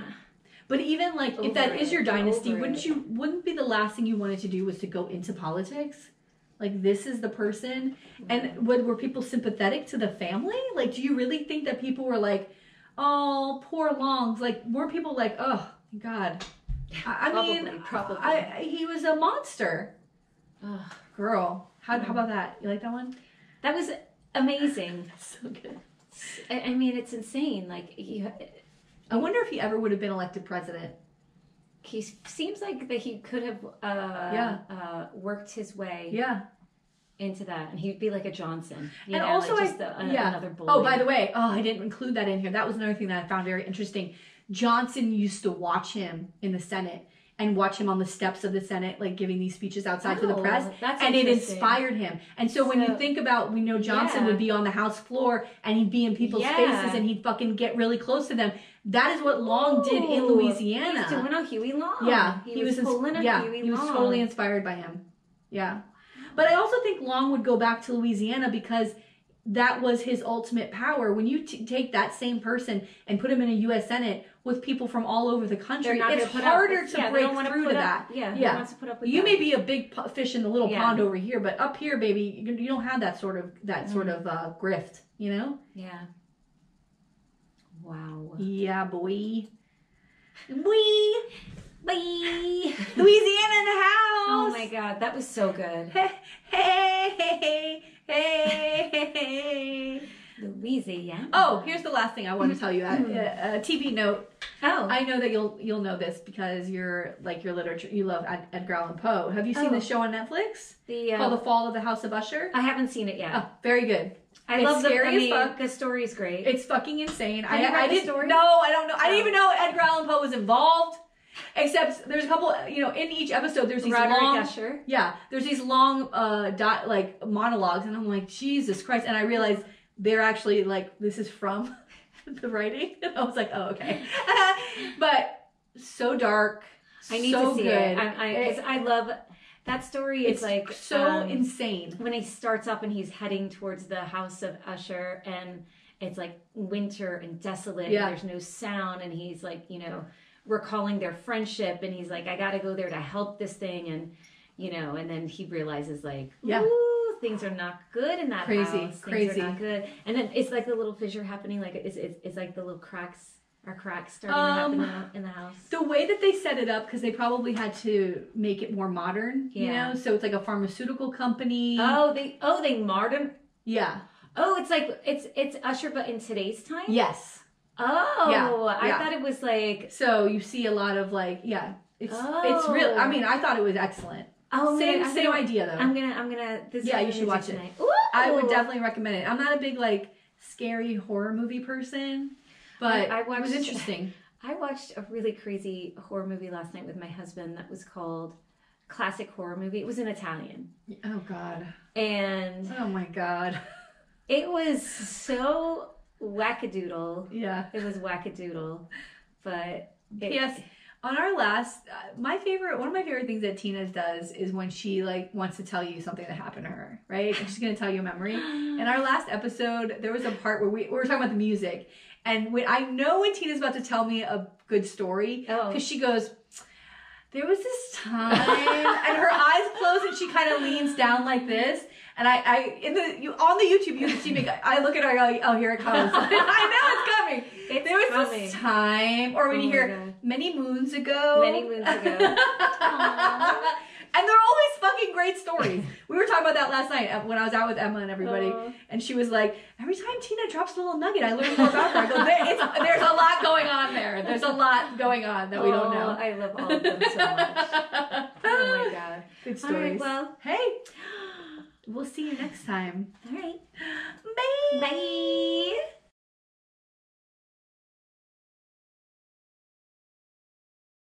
But even like, if that is your dynasty, wouldn't be the last thing you wanted to do was to go into politics? Like, this is the person. And were people sympathetic to the family? Like, do you really think that people were like, oh, poor Longs? Like, weren't people like, oh, God. I mean, he was a monster. Ugh. Girl. How about that? You like that one? That was amazing. So good. I mean, it's insane. Like, I wonder if he ever would have been elected president. He seems like that he could have worked his way into that, and he'd be like a Johnson. And also, like another bully. Oh, by the way, I didn't include that in here. That was another thing that I found very interesting. Johnson used to watch him in the Senate and watch him on the steps of the Senate, like giving these speeches outside to the press, and it inspired him. And so when you think about, we know Johnson would be on the House floor and he'd be in people's faces and he'd fucking get really close to them. That is what Long did in Louisiana. He was doing a Huey Long. Yeah, he was pulling a Huey Long. He was totally inspired by him. Yeah, but I also think Long would go back to Louisiana because that was his ultimate power. When you take that same person and put him in a U.S. Senate with people from all over the country, it's harder to break through to that. Yeah. Wants to put up with you may be a big fish in the little pond over here, but up here, baby, you don't have that sort of grift. You know? Yeah. Wow. Yeah, boy. Louisiana in the house. Oh my God, that was so good. hey. Louisiana. Oh, here's the last thing I want to tell you. A TV note. Oh, I know that you'll know this because you're like your literature. You love Edgar Allan Poe. Have you seen the show on Netflix called The Fall of the House of Usher? I haven't seen it yet. Oh, very good. I love scary as fuck. The story is great. It's fucking insane. Have you read the story? No, I don't know. I didn't even know Edgar Allan Poe was involved. Except there's a couple, in each episode there's these Usher. Yeah, there's these long monologues, and I'm like, Jesus Christ! And I realized they're actually like, this is from the writing. And I was like, oh, okay. But so dark. I need to see it. I love that story. It's like so insane. When he starts up and he's heading towards the house of Usher, and it's like winter and desolate. Yeah. And there's no sound, and he's like, recalling their friendship, and he's like, I gotta go there to help this thing, and and then he realizes like, ooh, things are not good in that house. Things are not good. And then it's like the little fissure happening, like it's like the little cracks starting to happen in the house. The way that they set it up, because they probably had to make it more modern, so it's like a pharmaceutical company. They modern. Yeah. Oh, it's like it's Usher, but in today's time. Yes. Oh, I thought it was like. So you see a lot of like, it's real. I mean, I thought it was excellent. Oh, same idea though. I'm gonna. You should watch it. Ooh. I would definitely recommend it. I'm not a big like scary horror movie person, but it was interesting. I watched a really crazy horror movie last night with my husband that was called Classic Horror Movie. It was in Italian. Oh God. And oh my God. It was so wackadoodle. Yeah. It was wackadoodle. But yes. On our last, one of my favorite things that Tina does is when she like wants to tell you something that happened to her, right? And she's going to tell you a memory. In our last episode, there was a part where we were talking about the music. And when Tina's about to tell me a good story, because she goes, there was this time, and her eyes close and she kind of leans down like this. And on the YouTube, you can see me. I look at her, I go, oh, here it comes. I know it's coming. There was this time, or when you hear many moons ago. Many moons ago. And they're always fucking great stories. We were talking about that last night when I was out with Emma and everybody. And she was like, every time Tina drops a little nugget, I learn more about her. I go, there's a lot going on there. There's a lot going on that we don't know. I love all of them so much. Oh my God. Good stories. All right, well. Hey. We'll see you next time. All right. Bye. Bye.